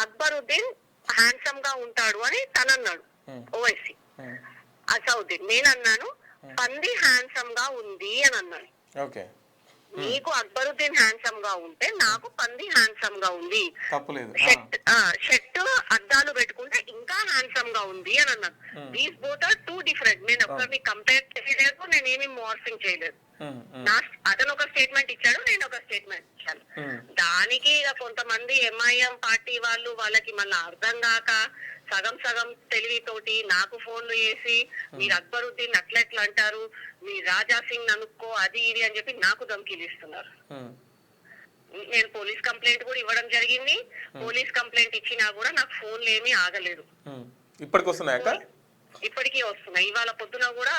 అక్బరుద్దీన్ హ్యాండ్సమ్ గా ఉంటాడు అని తనన్నాడు ఓవైసీ. అసౌద్దీన్ నేను అన్నాను పంది హ్యాండ్సమ్ గా ఉంది అని అన్నాను. నీకు అక్బరుద్దీన్ హ్యాండ్సమ్ గా ఉంటే నాకు పంది హ్యాండ్సమ్ గా ఉంది, షర్ట్ అద్దాలు పెట్టుకుంటే ఇంకా హ్యాండ్సమ్ గా ఉంది అని అన్నాను. These both are two different. నేను ఒకరిని కంపేర్ చేయలేదు, నేనేమి మార్ఫింగ్ చేయలేదు. అతను ఒక స్టేట్మెంట్ ఇచ్చాడు, నేను ఒక స్టేట్మెంట్ ఇచ్చాను. దానికి ఇక కొంతమంది ఎంఐఎం పార్టీ వాళ్ళకి మళ్ళీ అర్థం కాక సగం తెలివితోటి నాకు ఫోన్లు చేసి, మీరు అక్బరుద్దీన్ అట్లెట్లా అంటారు, మీ రాజా సింగ్ అనుకో అది ఇది అని చెప్పి నాకు ధమ్కీలు ఇస్తున్నారు. నేను పోలీస్ కంప్లైంట్ కూడా ఇవ్వడం జరిగింది. పోలీస్ కంప్లైంట్ ఇచ్చినా కూడా నాకు ఫోన్లు ఏమీ ఆగలేదు. ఇప్పటికీ వస్తున్నాయి. ఇవాళ పొద్దున కూడా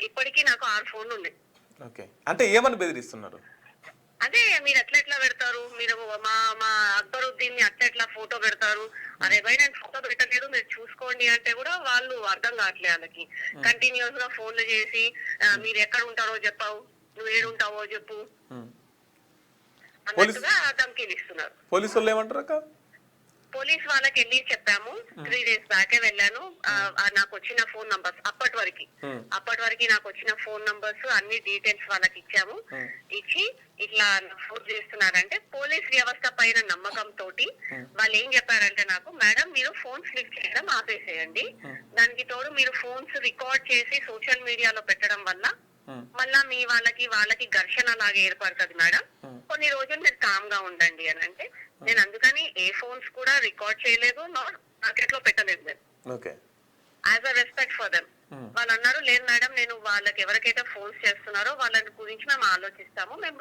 ఇప్పటికీ నాకు 6 ఫోన్లు ఉన్నాయి. అంటే ఏమని బెదిరిస్తున్నారు? అదే మీరు ఎట్లా పెడతారు, మీరు మా అక్బరుద్దీన్ ని అట్లా ఫోటో పెడతారు, అరే భయ్ నేను ఫోటో పెట్టలేదు మీరు చూసుకోండి అంటే కూడా వాళ్ళు అర్థం కావట్లేదు. వాళ్ళకి కంటిన్యూస్ గా ఫోన్లు చేసి, మీరు ఎక్కడ ఉంటారో చెప్పావు, నువ్వు ఏడుంటావో చెప్పు అన్నట్టుగా ధమ్కీలు ఇస్తున్నారు. పోలీసు వాళ్ళు ఏమంటారు అక్క? పోలీస్ వాళ్ళకి వెళ్ళి చెప్పాము. 3 days బ్యాకే వెళ్ళాను. నాకు వచ్చిన ఫోన్ నంబర్స్ అప్పటి వరకు నాకు వచ్చిన ఫోన్ నంబర్స్ అన్ని డీటెయిల్స్ వాళ్ళకి ఇచ్చాము. ఇచ్చి ఇట్లా ఫోన్ చేస్తున్నారంటే పోలీస్ వ్యవస్థ పైన నమ్మకంతో వాళ్ళు ఏం చెప్పారంటే నాకు, మేడం మీరు ఫోన్స్ లిఫ్ట్ చేయడం ఆపేసేయండి, దానికి తోడు మీరు ఫోన్స్ రికార్డ్ చేసి సోషల్ మీడియాలో పెట్టడం వల్ల మళ్ళా మీ వాళ్ళకి ఘర్షణ లాగా ఏర్పడుతుంది మేడం, కొన్ని రోజులు మీరు కామ్ గా ఉండండి అని అంటే, నేను అందుకని ఏ ఫోన్స్ కూడా రికార్డ్ చేయలేదు, మార్కెట్ లో పెట్టలేదు as a respect for them. వాళ్ళు అన్నారు లేదు మేడం, నేను వాళ్ళకి ఎవరికైతే ఫోన్స్ చేస్తున్నారో వాళ్ళ గురించి మేము ఆలోచిస్తాము, మేము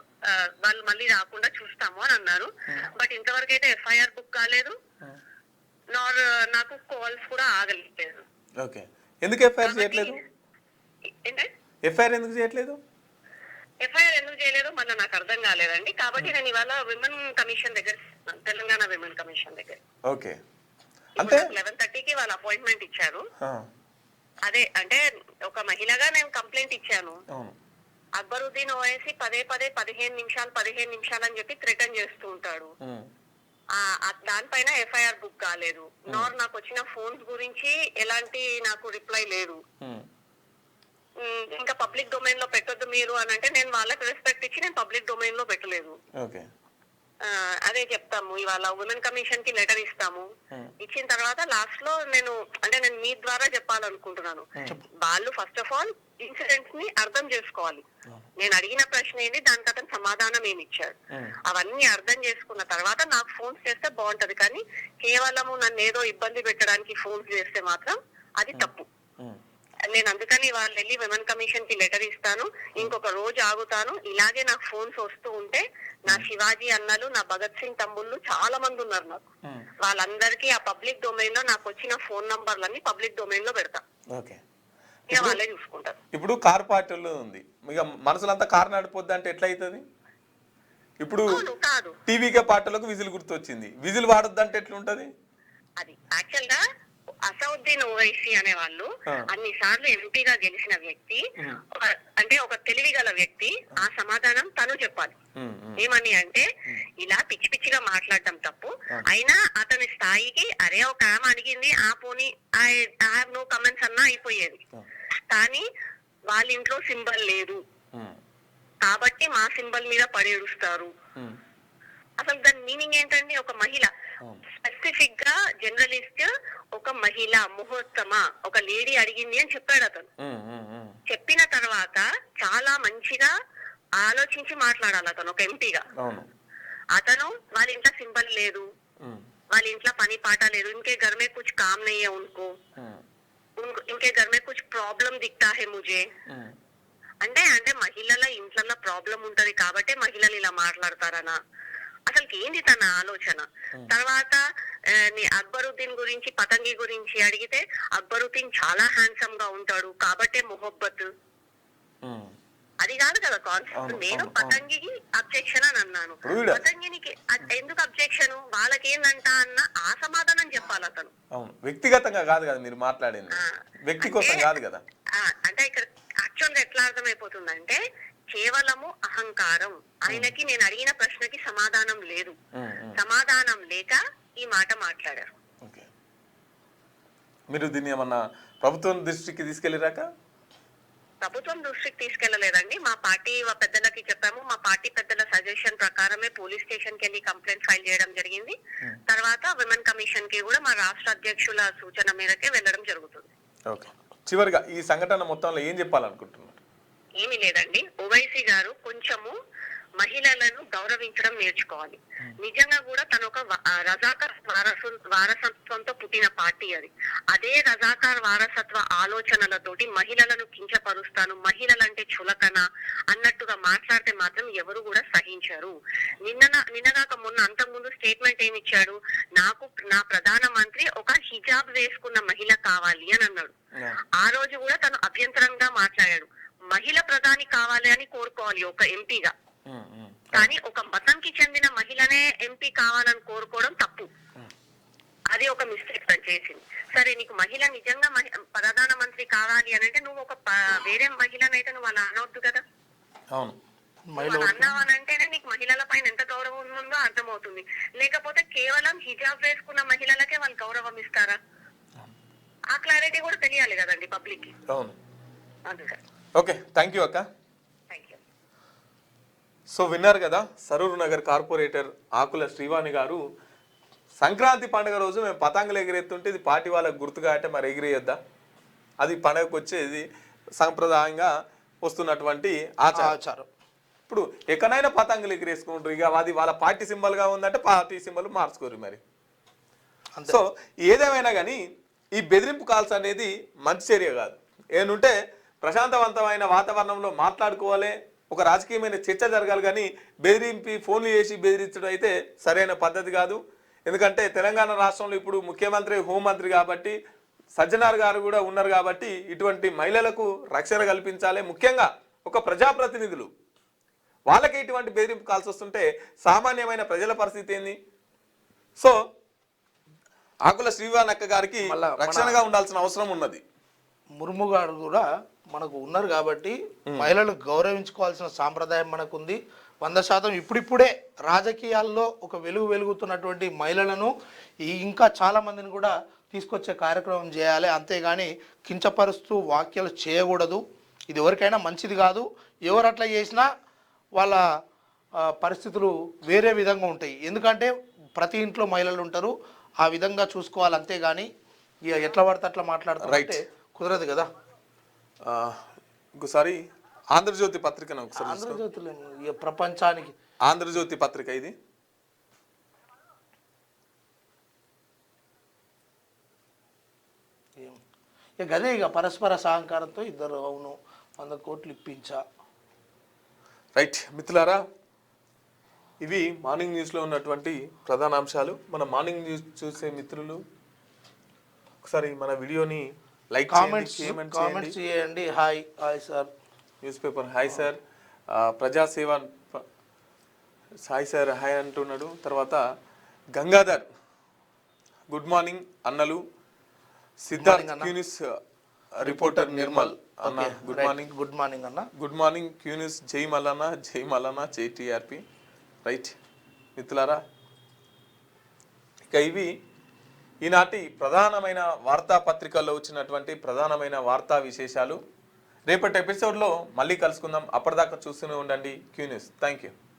వాళ్ళు మళ్ళీ రాకుండా చూస్తాము అని అన్నారు. బట్ ఇంతవరకు అయితే ఎఫ్ఐఆర్ బుక్ కాలేదు, నాకు కాల్స్ కూడా ఆగలేదు. ఎందుకు ఎఫ్ఐఆర్ చేయట్లేదు? ఏంటంటే ఎఫ్ఐఆర్ ఎందుకు చేయట్లేదు? ఎఫ్ఐఆర్ ఎందుకు చేయలేదో మళ్ళీ నాకు అర్థం కాలేదండి. కాబట్టి నేను ఇవాళ విమెన్ కమిషన్ దగ్గర, తెలంగాణ విమెన్ కమిషన్ దగ్గర. ఓకే, అంటే 11:30కి వాళ్ళ అపాయింట్మెంట్ ఇచ్చారు. అదే అంటే ఒక మహిళగా నేను కంప్లైంట్ ఇచ్చాను. అక్బరుద్దీన్ ఓవైసీ పదే 15 నిమిషాలు అని చెప్పి థ్రెటన్ చేస్తూ ఉంటాడు. దానిపైన ఎఫ్ఐఆర్ బుక్ కాలేదు. నాకు వచ్చిన ఫోన్స్ గురించి ఎలాంటి నాకు రిప్లై లేదు. ఇంకా పబ్లిక్ డొమైన్ లో పెట్టొద్దు మీరు అని అంటే నేను వాళ్ళకి రెస్పెక్ట్ ఇచ్చి నేను పబ్లిక్ డొమైన్ లో పెట్టలేదు. అదే చెప్తాము, ఇవాళ ఉమెన్ కమిషన్ కి లెటర్ ఇస్తాము. ఇచ్చిన తర్వాత లాస్ట్ లో నేను మీ ద్వారా చెప్పాలనుకుంటున్నాను. వాళ్ళు ఫస్ట్ ఆఫ్ ఆల్ ఇన్సిడెంట్స్ ని అర్థం చేసుకోవాలి. నేను అడిగిన ప్రశ్న ఏంటి, దానికి అతను సమాధానం ఏమి ఇచ్చాడు, అవన్నీ అర్థం చేసుకున్న తర్వాత నాకు ఫోన్స్ చేస్తే బాగుంటది. కానీ కేవలము నన్ను ఏదో ఇబ్బంది పెట్టడానికి ఫోన్స్ చేస్తే మాత్రం అది తప్పు. నేను అందుకని వాళ్ళు వెళ్ళి విమెన్ కమిషన్ కి లెటర్ ఇస్తాను. ఇంకొక రోజు ఆగుతాను. ఇలాగే నాకు ఫోన్స్ వస్తూ ఉంటే నా శివాజీ అన్నలు, నా భగత్ సింగ్ తమ్ముళ్ళు చాలా మంది ఉన్నారు నాకు. వాళ్ళందరికీ ఆ పబ్లిక్ డొమైన్ లో నాకు వచ్చిన ఫోన్ నంబర్లన్నీ పబ్లిక్ డొమైన్ లో పెడతా. ఇక వాళ్ళే చూసుకుంటారు. ఇప్పుడు కార్ పార్టీలో ఉంది, ఇక మనసులంతా కారు నడిపోద్ది అంటే ఎట్లా అవుతుంది? ఇప్పుడు కాదు, టీవీకే పార్టీలకు విజిల్ గుర్తొచ్చింది, విజిల్ వాడొద్దు అంటే ఎట్లుంటది? అది యాక్చువల్ గా అసౌద్దీన్ ఓవైసీ అనే వాళ్ళు అన్ని సార్లు ఎంపీగా గెలిచిన వ్యక్తి, అంటే ఒక తెలివి గల వ్యక్తి. ఆ సమాధానం తను చెప్పాలి. ఏమని అంటే, ఇలా పిచ్చి పిచ్చిగా మాట్లాడటం తప్పు. అయినా అతని స్థాయికి అరే ఒక ఆమె అడిగింది ఆ పోనీ ఐ హావ్ నో కమెంట్స్ అన్నా అయిపోయేది. కానీ వాళ్ళ ఇంట్లో సింబల్ లేదు కాబట్టి మా సింబల్ మీద పడేడుస్తారు. అసలు దాని మీనింగ్ ఏంటండి? ఒక మహిళ, స్పెసిఫిక్ గా జర్నలిస్ట్ ఒక మహిళ ముహూర్తమా ఒక లేడీ అడిగింది అని చెప్పాడు అతను. చెప్పిన తర్వాత చాలా మంచిగా ఆలోచించి మాట్లాడాలి అతను ఒక ఎంపీగా. అతను వాళ్ళ ఇంట్లో సింబల్ లేదు, వాళ్ళ ఇంట్లో పని పాట లేదు, ఇంకే घर में कुछ काम नहीं है उनको, इनके घर में कुछ प्रॉब्लम दिखता है मुझे అంటే మహిళల ఇంట్లో ప్రాబ్లం ఉంటది కాబట్టి మహిళలు ఇలా మాట్లాడతారనా? అసలుకి ఏంది తన ఆలోచన? తర్వాత అక్బరుద్దీన్ గురించి, పతంగి గురించి అడిగితే అక్బరుద్దీన్ చాలా హ్యాండ్సమ్ గా ఉంటాడు కాబట్టే మొహబ్బత్. అది కాదు కదా కాన్సెప్ట్. నేను పతంగికి అబ్జెక్షన్ అని అన్నాను. పతంగినికి ఎందుకు అబ్జెక్షన్? వాళ్ళకేందంట అన్న ఆ సమాధానం చెప్పాలి అతను. వ్యక్తిగతంగా కాదు కదా మీరు మాట్లాడింది, వ్యక్తి కోసం కాదు కదా. అంటే ఇక్కడ యాక్చువల్ గా ఎట్లా అర్థమైపోతుందంటే కేవలము అహంకారం. ఆయనకి నేను అడిగిన ప్రశ్నకి సమాధానం లేదు. సమాధానం లేక ఈ మాట మాట్లాడారు. మీరు దీన్ని ఏమన్నా ప్రభుత్వం దృష్టికి తీసుకెళ్ళిరాక? ప్రభుత్వం దృష్టికి తీసుకెళ్లలేదండి. మా పార్టీ పెద్దలకి చెప్పాము. మా పార్టీ పెద్దల సజెషన్ ప్రకారమే పోలీస్ స్టేషన్ కి వెళ్ళి కంప్లైంట్ ఫైల్ చేయడం జరిగింది. తర్వాత విమెన్ కమిషన్ కి కూడా మా రాష్ట్ర అధ్యక్షుల సూచన మేరకే వెళ్ళడం జరుగుతుంది. చివరిగా ఈ సంఘటన మొత్తంలో ఏం చెప్పాలనుకుంటున్నారు? ఏమీ లేదండి, ఓవైసీ గారు కొంచెము మహిళలను గౌరవించడం నేర్చుకోవాలి. నిజంగా కూడా తను ఒక రజాకార్ వారసత్వంతో పుట్టిన పార్టీ అది. అదే రజాకార్ వారసత్వ ఆలోచనలతోటి మహిళలను కించపరుస్తాను, మహిళలంటే చులకన అన్నట్టుగా మాట్లాడితే మాత్రం ఎవరు కూడా సహించరు. నిన్నగాక మొన్న అంతకుముందు స్టేట్మెంట్ ఏమి ఇచ్చాడు, నాకు నా ప్రధానమంత్రి ఒక హిజాబ్ వేసుకున్న మహిళ కావాలి అని అన్నాడు. ఆ రోజు కూడా తను అభ్యంతరంగా మాట్లాడాడు. మహిళ ప్రధాని కావాలి అని కోరుకోవాలి ఒక ఎంపీగా, కానీ ఒక మతంకి చెందిన మహిళనే ఎంపీ కావాలని కోరుకోవడం తప్పు. అది ఒక మిస్టేక్ తను చేసింది. సరే, నీకు మహిళ నిజంగా ప్రధానమంత్రి కావాలి అని అంటే నువ్వు ఒక వేరే మహిళనైతే నువ్వు అలా అనవద్దు కదా. అలా అన్నావనంటేనే నీకు మహిళల పైన ఎంత గౌరవం ఉందో అర్థమవుతుంది. లేకపోతే కేవలం హిజాబ్ వేసుకున్న మహిళలకే వాళ్ళు గౌరవం ఇస్తారా? ఆ క్లారిటీ కూడా తెలియాలి కదండి పబ్లిక్ కి. ఓకే, థ్యాంక్ యూ అక్క. సో విన్నారు కదా, సరూర్ నగర్ కార్పొరేటర్ ఆకుల శ్రీవాణి గారు సంక్రాంతి పండుగ రోజు మేము పతంగులు ఎగిరెత్తుంటే ఇది పార్టీ వాళ్ళకి గుర్తుగా అంటే మరి ఎగిరేయొద్దా? అది పండుగకు వచ్చేది సంప్రదాయంగా వస్తున్నటువంటి ఆచారం. ఇప్పుడు ఎక్కడైనా పతంగులు ఎగిరేసుకుంటారు, ఇక అది వాళ్ళ పార్టీ సింబల్గా ఉందంటే పార్టీ సింబల్ మార్చుకోరు మరి. సో ఏదేమైనా కానీ ఈ బెదిరింపు కాల్స్ అనేది మంచి చర్య కాదు. ఏనుంటే ప్రశాంతవంతమైన వాతావరణంలో మాట్లాడుకోవాలి, ఒక రాజకీయమైన చర్చ జరగాలి. కానీ బెదిరింపి ఫోన్లు చేసి బెదిరించడం అయితే సరైన పద్ధతి కాదు. ఎందుకంటే తెలంగాణ రాష్ట్రంలో ఇప్పుడు ముఖ్యమంత్రి, హోంమంత్రి కాబట్టి సజ్జనార్ గారు కూడా ఉన్నారు కాబట్టి ఇటువంటి మహిళలకు రక్షణ కల్పించాలి. ముఖ్యంగా ఒక ప్రజాప్రతినిధులు వాళ్ళకి ఇటువంటి బెదిరింపు కాల్సి వస్తుంటే సామాన్యమైన ప్రజల పరిస్థితి ఏంది? సో ఆకుల శ్రీవానక్క గారికి రక్షణగా ఉండాల్సిన అవసరం ఉన్నది. ముర్ము గారు కూడా మనకు ఉన్నారు కాబట్టి మహిళలు గౌరవించుకోవాల్సిన సాంప్రదాయం మనకుంది. 100% ఇప్పుడిప్పుడే రాజకీయాల్లో ఒక వెలుగుతున్నటువంటి మహిళలను ఇంకా చాలా మందిని కూడా తీసుకొచ్చే కార్యక్రమం చేయాలి. అంతేగాని కించపరుస్తూ వ్యాఖ్యలు చేయకూడదు. ఇది ఎవరికైనా మంచిది కాదు. ఎవరు అట్లా చేసినా వాళ్ళ పరిస్థితులు వేరే విధంగా ఉంటాయి. ఎందుకంటే ప్రతి ఇంట్లో మహిళలు ఉంటారు, ఆ విధంగా చూసుకోవాలి. అంతేగాని ఇక ఎట్లా పడితే అట్లా మాట్లాడుతుంటే కుదరదు కదా. ఇంకోసారి ఆంధ్రజ్యోతి పత్రికను ఒకసారి ఆంధ్రజ్యోతిలో ఇక ప్రపంచానికి ఆంధ్రజ్యోతి పత్రిక ఇది ఇక గదే ఇక పరస్పర సహకారంతో ఇద్దరు అవును 100 కోట్లు ఇప్పించా. రైట్ మిత్రులారా, ఇవి మార్నింగ్ న్యూస్లో ఉన్నటువంటి ప్రధాన అంశాలు. మన మార్నింగ్ న్యూస్ చూసే మిత్రులు ఒకసారి మన వీడియోని లైక్ కామెంట్స్ చేయండి. Hi sir, news paper hi sir, ప్రజాసేవ హాయ్ సార్ హాయ్ అంటున్నాడు. తర్వాత గంగాధర్ గుడ్ మార్నింగ్ అన్నలు, సిద్ధార్థ్ క్యూనిస్ రిపోర్టర్ నిర్మల్ అన్న గుడ్ మార్నింగ్ అన్న, గుడ్ మార్నింగ్ క్యూనిస్, జై మల్లన్న జై టీఆర్పీ. రైట్ మిత్రులారా, ఇక ఇవి ఈనాటి ప్రధానమైన వార్తాపత్రికల్లో వచ్చినటువంటి ప్రధానమైన వార్తా విశేషాలు. రేపటి ఎపిసోడ్లో మళ్ళీ కలుసుకుందాం. అప్పటిదాకా చూస్తూనే ఉండండి క్యూ న్యూస్. Thank you.